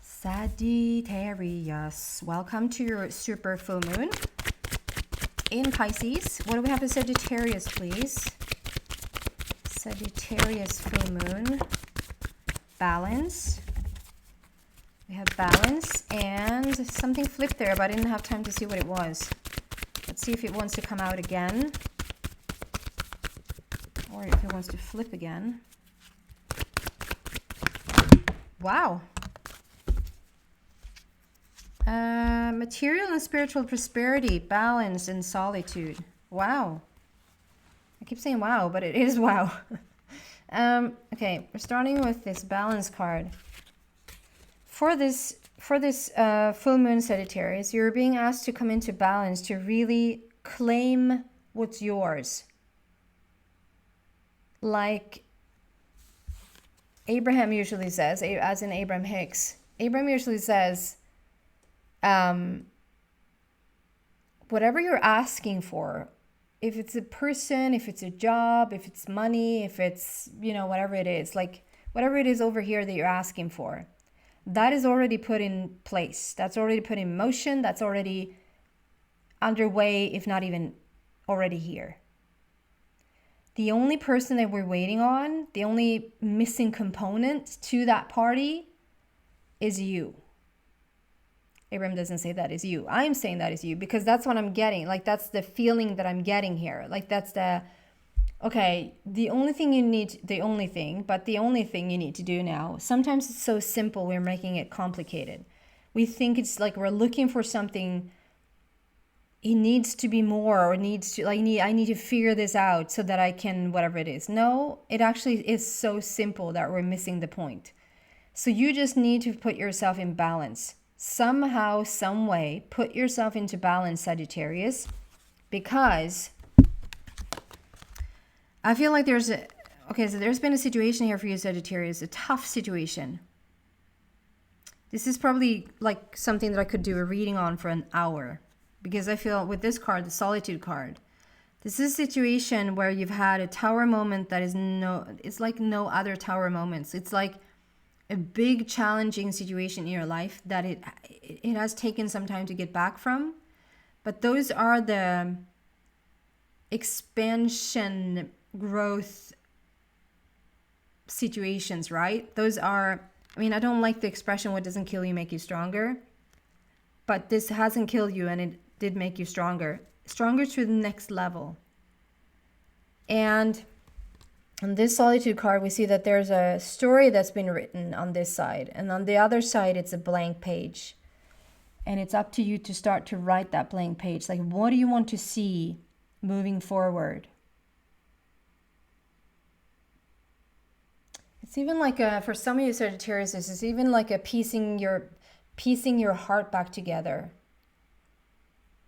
Sagittarius, welcome to your super full moon in Pisces. What do we have for Sagittarius, please? Sagittarius full moon. Balance. We have balance and something flipped there, but I didn't have time to see what it was. Let's see if it wants to come out again, or if it wants to flip again. Wow. Material and spiritual prosperity, balance and solitude. Wow. I keep saying wow, but it is wow. Okay, we're starting with this balance card. For this full moon Sagittarius, you're being asked to come into balance, to really claim what's yours. Like Abraham usually says, as in Abraham Hicks, Abraham usually says, whatever you're asking for, if it's a person, if it's a job, if it's money, if it's, whatever it is, like whatever it is over here that you're asking for, that is already put in place. That's already put in motion. That's already underway, if not even already here. The only person that we're waiting on, the only missing component to that party is you. Abraham doesn't say that is you. I'm saying that is you because that's what I'm getting. Like that's the feeling that I'm getting here. Like that's the only thing you need to do now. Sometimes it's so simple, we're making it complicated. We think it's like we're looking for something. It needs to be more, or I need to figure this out so that I can, whatever it is. No, it actually is so simple that we're missing the point. So you just need to put yourself in balance. Somehow, some way, put yourself into balance, Sagittarius, because I feel like there's been a situation here for you, Sagittarius, a tough situation. This is probably like something that I could do a reading on for an hour, because I feel with this card, the Solitude card, This is a situation where you've had a tower moment that is it's like no other tower moments. It's like a big challenging situation in your life that it has taken some time to get back from. But those are the expansion growth situations, right? Those are, I mean, I don't like the expression, what doesn't kill you make you stronger. But this hasn't killed you, and it did make you stronger. Stronger to the next level. And on this solitude card, we see that there's a story that's been written on this side. And on the other side, it's a blank page. And it's up to you to start to write that blank page. Like, what do you want to see moving forward? It's even like for some of you Sagittarius, it's even like a piecing your heart back together.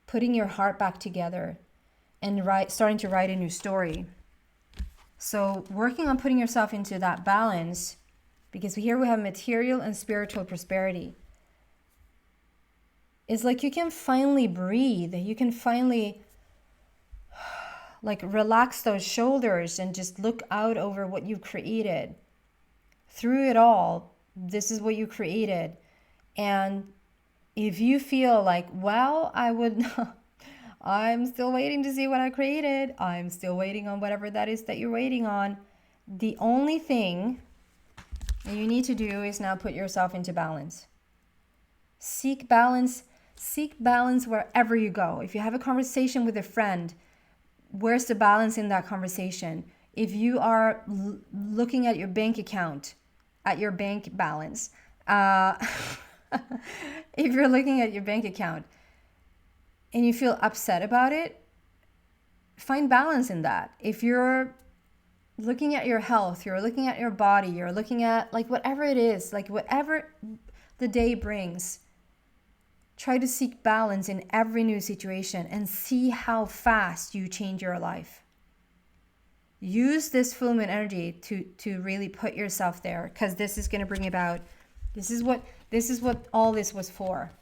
Putting your heart back together and starting to write a new story. So working on putting yourself into that balance, because here we have material and spiritual prosperity. It's like you can finally breathe. You can finally like relax those shoulders and just look out over what you've created. Through it all, this is what you created. And if you feel like, well, I'm still waiting to see what I created. I'm still waiting on whatever that is that you're waiting on. The only thing that you need to do is now put yourself into balance. Seek balance. Seek balance wherever you go. If you have a conversation with a friend, where's the balance in that conversation? If you are looking at your bank account, at your bank balance, if you're looking at your bank account and you feel upset about it, find balance in that. If you're looking at your health, you're looking at your body, you're looking at like whatever it is, like whatever the day brings, try to seek balance in every new situation and see how fast you change your life. Use this full moon energy to really put yourself there, because this is going to bring about, this is what all this was for.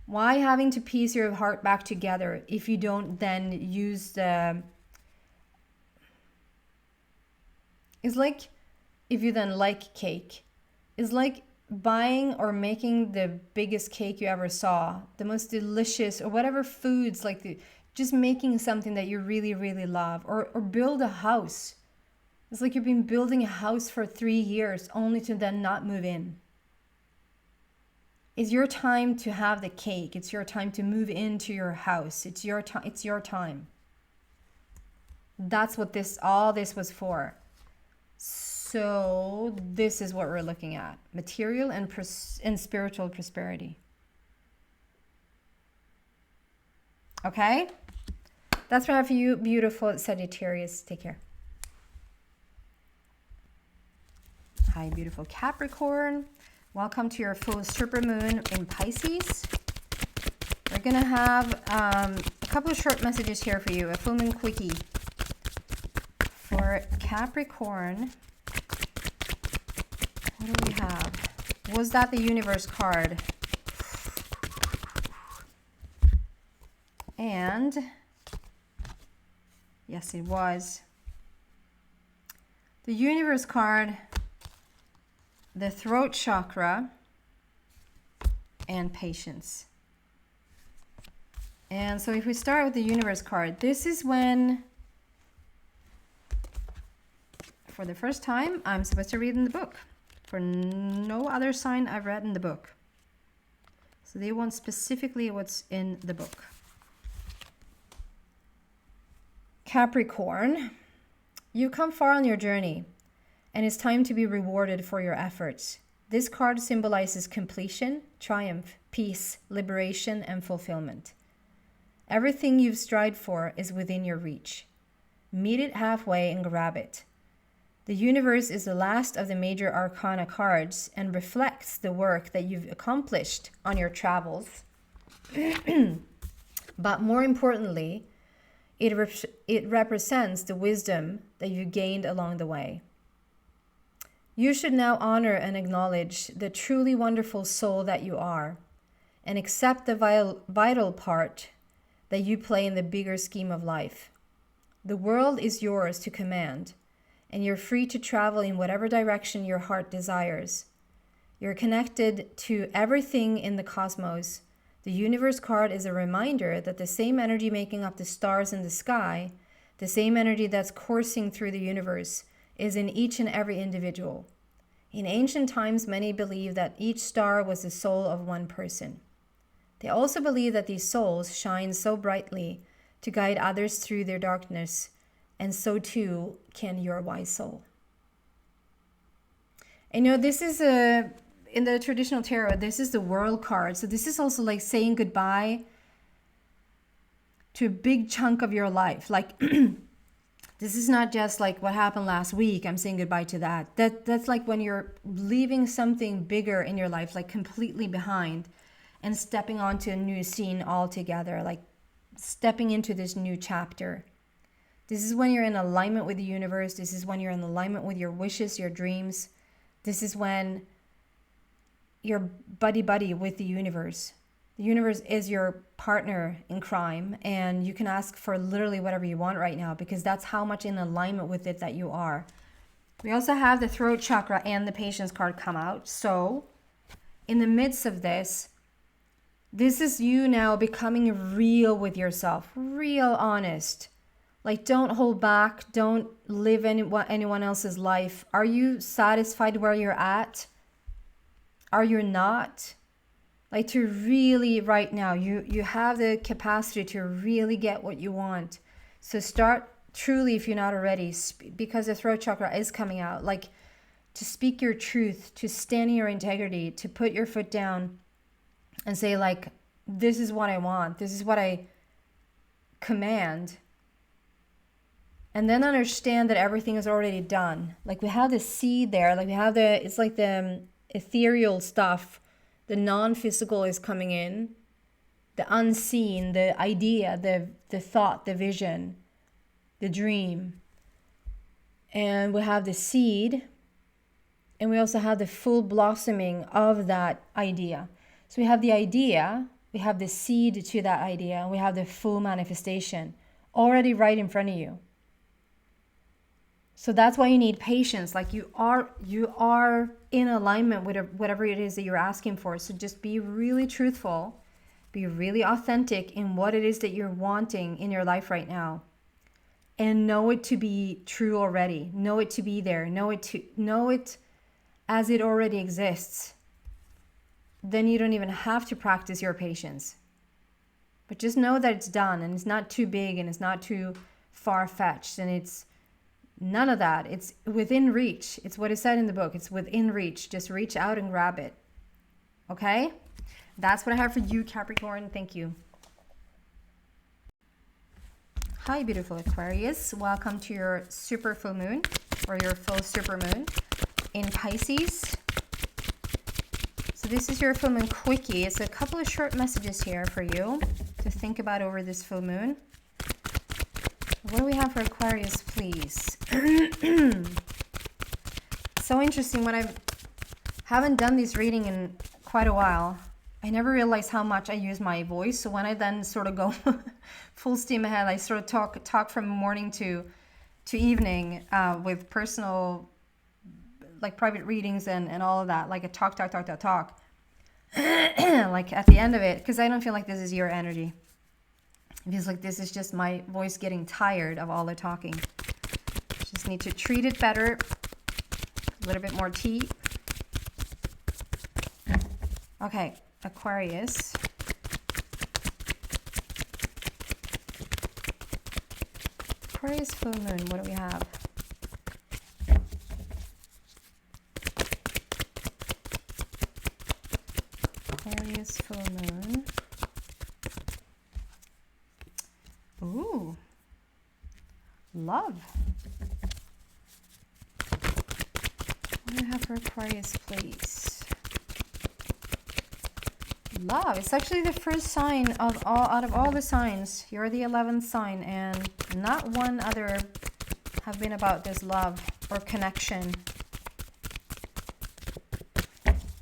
Why having to piece your heart back together if you don't then use the... It's like if you then like cake. It's like buying or making the biggest cake you ever saw, the most delicious, or whatever foods, like just making something that you really, really love, or build a house. It's like you've been building a house for 3 years only to then not move in. It's your time to have the cake. It's your time to move into your house. It's your time. It's your time. That's what all this was for. So this is what we're looking at: material and spiritual prosperity. Okay, that's what I have for you, beautiful Sagittarius. Take care. Hi, beautiful Capricorn. Welcome to your full supermoon in Pisces. We're going to have a couple of short messages here for you. A full moon quickie. For Capricorn, what do we have? Was that the universe card? And yes, it was. The universe card, the throat chakra, and patience. And so if we start with the universe card, this is when, for the first time, I'm supposed to read in the book. For no other sign I've read in the book. So they want specifically what's in the book. Capricorn, you've come far on your journey, and it's time to be rewarded for your efforts. This card symbolizes completion, triumph, peace, liberation, and fulfillment. Everything you've strived for is within your reach. Meet it halfway and grab it. The universe is the last of the major arcana cards and reflects the work that you've accomplished on your travels. But more importantly, it represents the wisdom that you gained along the way. You should now honor and acknowledge the truly wonderful soul that you are, and accept the vital part that you play in the bigger scheme of life. The world is yours to command, and you're free to travel in whatever direction your heart desires. You're connected to everything in the cosmos. The universe card is a reminder that the same energy making up the stars in the sky, the same energy that's coursing through the universe, is in each and every individual. In ancient times, many believed that each star was the soul of one person. They also believe that these souls shine so brightly to guide others through their darkness, and so too can your wise soul. And this is in the traditional tarot, this is the World card. So this is also like saying goodbye to a big chunk of your life. Like this is not just like what happened last week, I'm saying goodbye to that. That's like when you're leaving something bigger in your life, like completely behind, and stepping onto a new scene altogether, like stepping into this new chapter. This is when you're in alignment with the universe. This is when you're in alignment with your wishes, your dreams. This is when you're buddy-buddy with the universe. The universe is your partner in crime, and you can ask for literally whatever you want right now, because that's how much in alignment with it that you are. We also have the throat chakra and the patience card come out. So in the midst of this is you now becoming real with yourself, real honest. Like, don't hold back. Don't live anyone else's life. Are you satisfied where you're at? Are you not? Like, to really right now, you have the capacity to really get what you want. So start truly, if you're not already, because the throat chakra is coming out, like to speak your truth, to stand in your integrity, to put your foot down and say, like, this is what I want. This is what I command. And then understand that everything is already done. Like, we have the seed there. Like, we have it's like the ethereal stuff. The non-physical is coming in. The unseen, the idea, the thought, the vision, the dream. And we have the seed. And we also have the full blossoming of that idea. So we have the idea, we have the seed to that idea, and we have the full manifestation already right in front of you. So that's why you need patience. Like, you are in alignment with whatever it is that you're asking for. So just be really truthful, be really authentic in what it is that you're wanting in your life right now. And know it to be true already. Know it to be there. Know it as it already exists. Then you don't even have to practice your patience. But just know that it's done, and it's not too big, and it's not too far-fetched, and it's none of that. It's within reach. It's what is said in the book. It's within reach. Just reach out and grab it. Okay? That's what I have for you, Capricorn. Thank you. Hi, beautiful Aquarius. Welcome to your super full moon, or your full super moon in Pisces. So this is your full moon quickie. It's a couple of short messages here for you to think about over this full moon. What do we have for Aquarius, please? So interesting. When I haven't done this reading in quite a while, I never realized how much I use my voice. So when I then sort of go full steam ahead, I sort of talk from morning to evening with personal, like, private readings and all of that. Like a talk. Like at the end of it, because I don't feel like this is your energy. It feels like this is just my voice getting tired of all the talking. Just need to treat it better. A little bit more tea. Okay, Aquarius. Aquarius full moon, what do we have? Aquarius full moon. Ooh, love. What do I have for Aquarius, please? Love. It's actually the first sign of out of all the signs. You're the 11th sign, and not one other have been about this love or connection.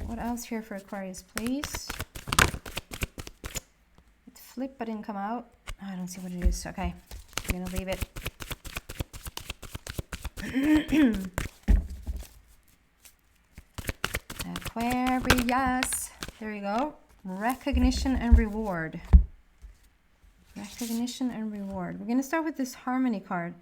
What else here for Aquarius, please? It flipped but didn't come out. I don't see what it is. Okay, I'm gonna leave it. Aquarius. There you go. Recognition and reward. Recognition and reward. We're going to start with this harmony card.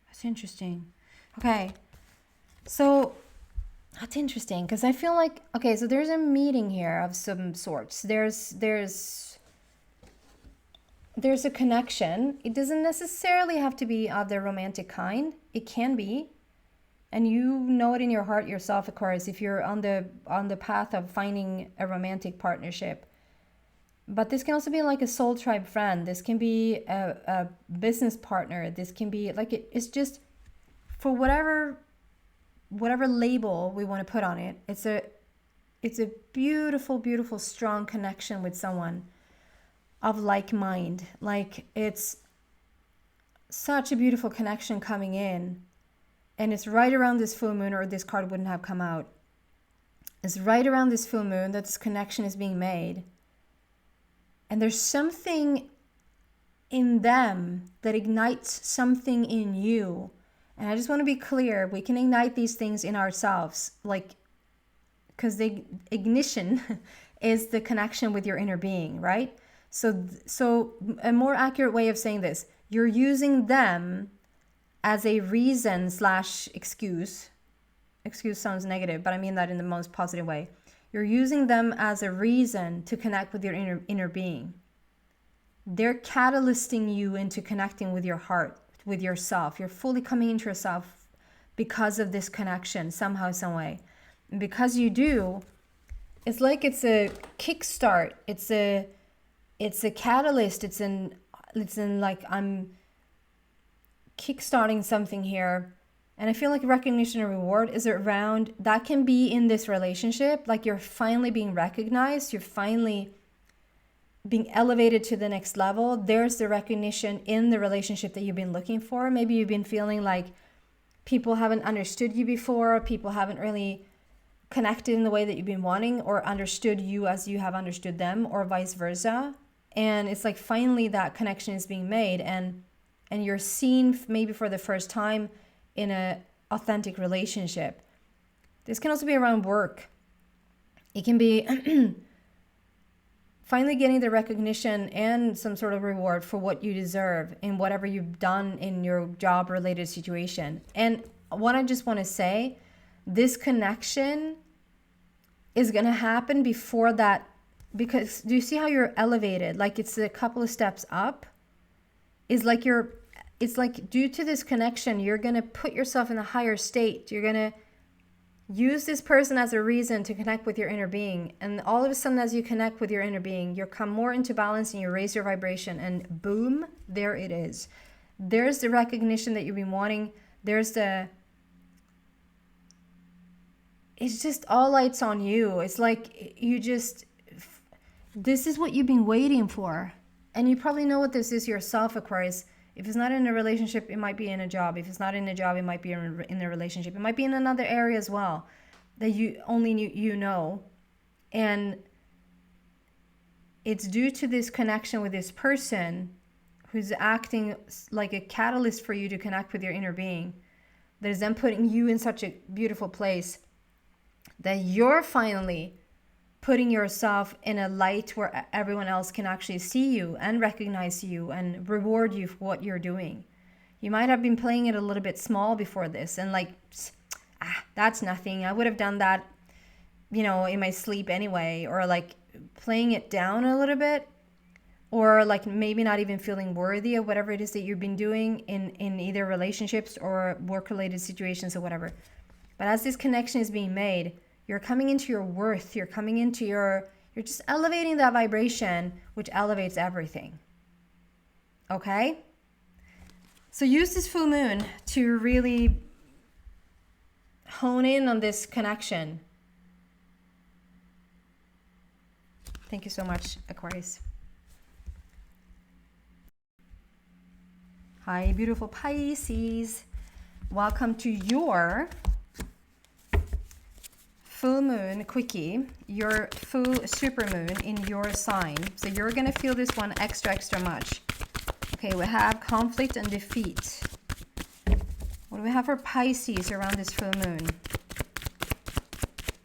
That's interesting. Okay. So that's interesting because I feel like, okay, so there's a meeting here of some sorts. There's a connection. It doesn't necessarily have to be of the romantic kind. It can be. And you know it in your heart yourself, Aquarius, if you're on the path of finding a romantic partnership. But this can also be like a soul tribe friend. This can be a business partner. This can be like, it's just for whatever label we want to put on it. It's a beautiful, beautiful, strong connection with someone of like mind. Like, it's such a beautiful connection coming in. And it's right around this full moon, or this card wouldn't have come out. It's right around this full moon that this connection is being made. And there's something in them that ignites something in you. And I just want to be clear, we can ignite these things in ourselves, like, because the ignition is the connection with your inner being, right? So a more accurate way of saying this, you're using them as a reason / excuse. Excuse sounds negative, but I mean that in the most positive way. You're using them as a reason to connect with your inner being. They're catalyzing you into connecting with your heart, with yourself. You're fully coming into yourself because of this connection, somehow, some way. And because you do, it's like it's a kickstart. It's a catalyst. It's in like, I'm kickstarting something here. And I feel like recognition and reward is around, that can be in this relationship, like you're finally being recognized, you're finally being elevated to the next level. There's the recognition in the relationship that you've been looking for. Maybe you've been feeling like people haven't understood you before, people haven't really connected in the way that you've been wanting, or understood you as you have understood them, or vice versa. And it's like finally that connection is being made, and you're seen maybe for the first time in a authentic relationship. This can also be around work. It can be finally getting the recognition and some sort of reward for what you deserve in whatever you've done in your job related situation. And what I just want to say, this connection is going to happen before that, because do you see how you're elevated? Like, it's a couple of steps up. It's like due to this connection, you're going to put yourself in a higher state. You're going to use this person as a reason to connect with your inner being. And all of a sudden, as you connect with your inner being, you come more into balance and you raise your vibration, and boom, there it is. There's the recognition that you've been wanting. It's just all lights on you. It's like this is what you've been waiting for. And you probably know what this is yourself, Aquarius. If it's not in a relationship, it might be in a job. If it's not in a job, it might be in a relationship. It might be in another area as well that you only you know. And it's due to this connection with this person who's acting like a catalyst for you to connect with your inner being, that is then putting you in such a beautiful place that you're finally putting yourself in a light where everyone else can actually see you and recognize you and reward you for what you're doing. You might have been playing it a little bit small before this and like, that's nothing. I would have done that, in my sleep anyway, or like playing it down a little bit, or like maybe not even feeling worthy of whatever it is that you've been doing in either relationships or work-related situations or whatever. But as this connection is being made, you're coming into your worth. You're coming into you're just elevating that vibration, which elevates everything. Okay? So use this full moon to really hone in on this connection. Thank you so much, Aquarius. Hi, beautiful Pisces. Welcome to your full moon quickie, your full super moon in your sign. So you're going to feel this one extra much. Okay, we have conflict and defeat. What do we have for Pisces around this full moon?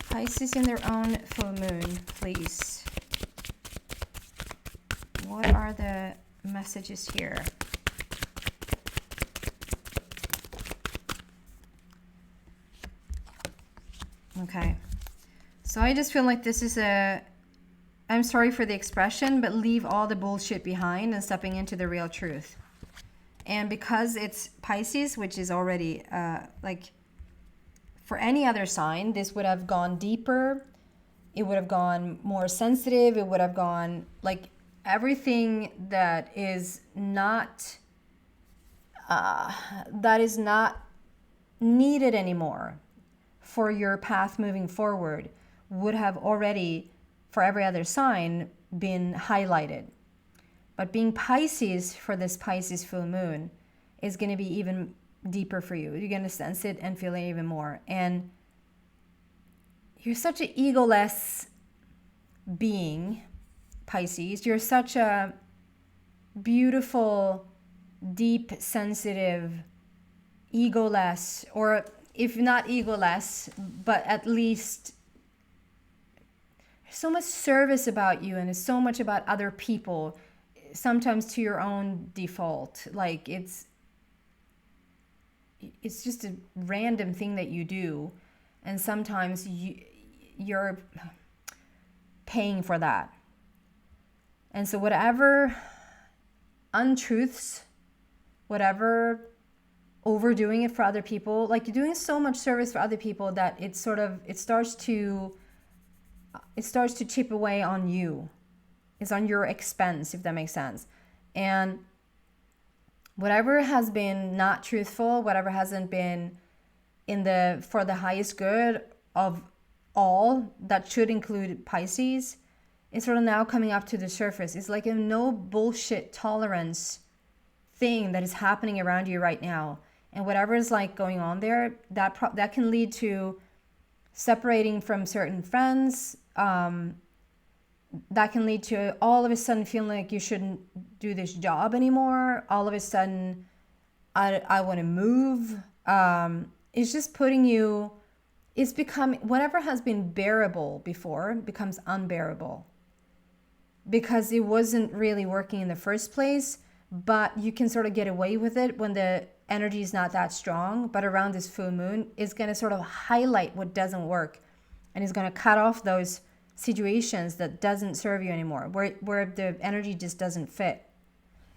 Pisces in their own full moon, please. What are the messages here? Okay, so I just feel like this is I'm sorry for the expression, but leave all the bullshit behind and stepping into the real truth. And because it's Pisces, which is already like for any other sign, this would have gone deeper. It would have gone more sensitive. It would have gone like everything that is not needed anymore for your path moving forward would have already, for every other sign, been highlighted. But being Pisces for this Pisces full moon is going to be even deeper for you. You're going to sense it and feel it even more. And you're such an egoless being, Pisces. You're such a beautiful, deep, sensitive, egoless, or if not egoless, but at least so much service about you, and it's so much about other people, sometimes to your own default. Like it's just a random thing that you do, and sometimes you're paying for that. And so whatever untruths, whatever overdoing it for other people, like you're doing so much service for other people that it starts to chip away on you. It's on your expense, if that makes sense. And whatever has been not truthful, whatever hasn't been for the highest good of all, that should include Pisces, is sort of now coming up to the surface. It's like a no bullshit tolerance thing that is happening around you right now. And whatever is like going on there, that can lead to separating from certain friends. That can lead to all of a sudden feeling like you shouldn't do this job anymore. All of a sudden, I want to move. It's just putting you, it's becoming, whatever has been bearable before becomes unbearable. Because it wasn't really working in the first place, but you can sort of get away with it when the energy is not that strong. But around this full moon, it's going to sort of highlight what doesn't work. And it's going to cut off those situations that doesn't serve you anymore, where the energy just doesn't fit.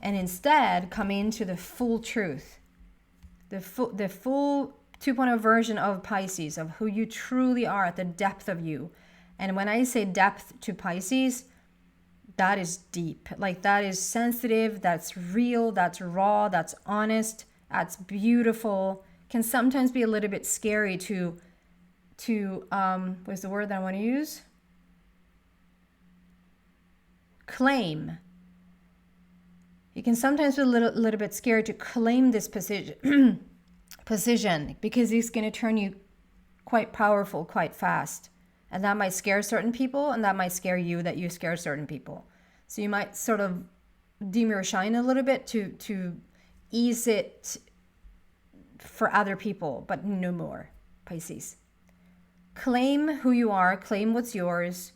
And instead, come into the full truth. The full 2.0 version of Pisces, of who you truly are at the depth of you. And when I say depth to Pisces, that is deep. Like that is sensitive, that's real, that's raw, that's honest, that's beautiful. Can sometimes be a little bit scary to what's the word that I want to use? Claim. You can sometimes be a little bit scared to claim this position, because it's going to turn you quite powerful quite fast. And that might scare certain people, and that might scare you that you scare certain people. So you might sort of dim your shine a little bit to ease it for other people, but no more, Pisces. Claim who you are, claim what's yours.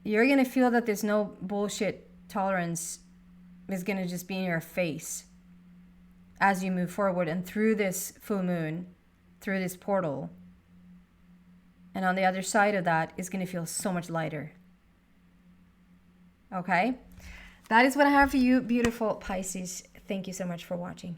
You're going to feel that there's no bullshit tolerance is going to just be in your face as you move forward and through this full moon, through this portal. And on the other side of that is going to feel so much lighter. Okay? That is what I have for you, beautiful Pisces. Thank you so much for watching.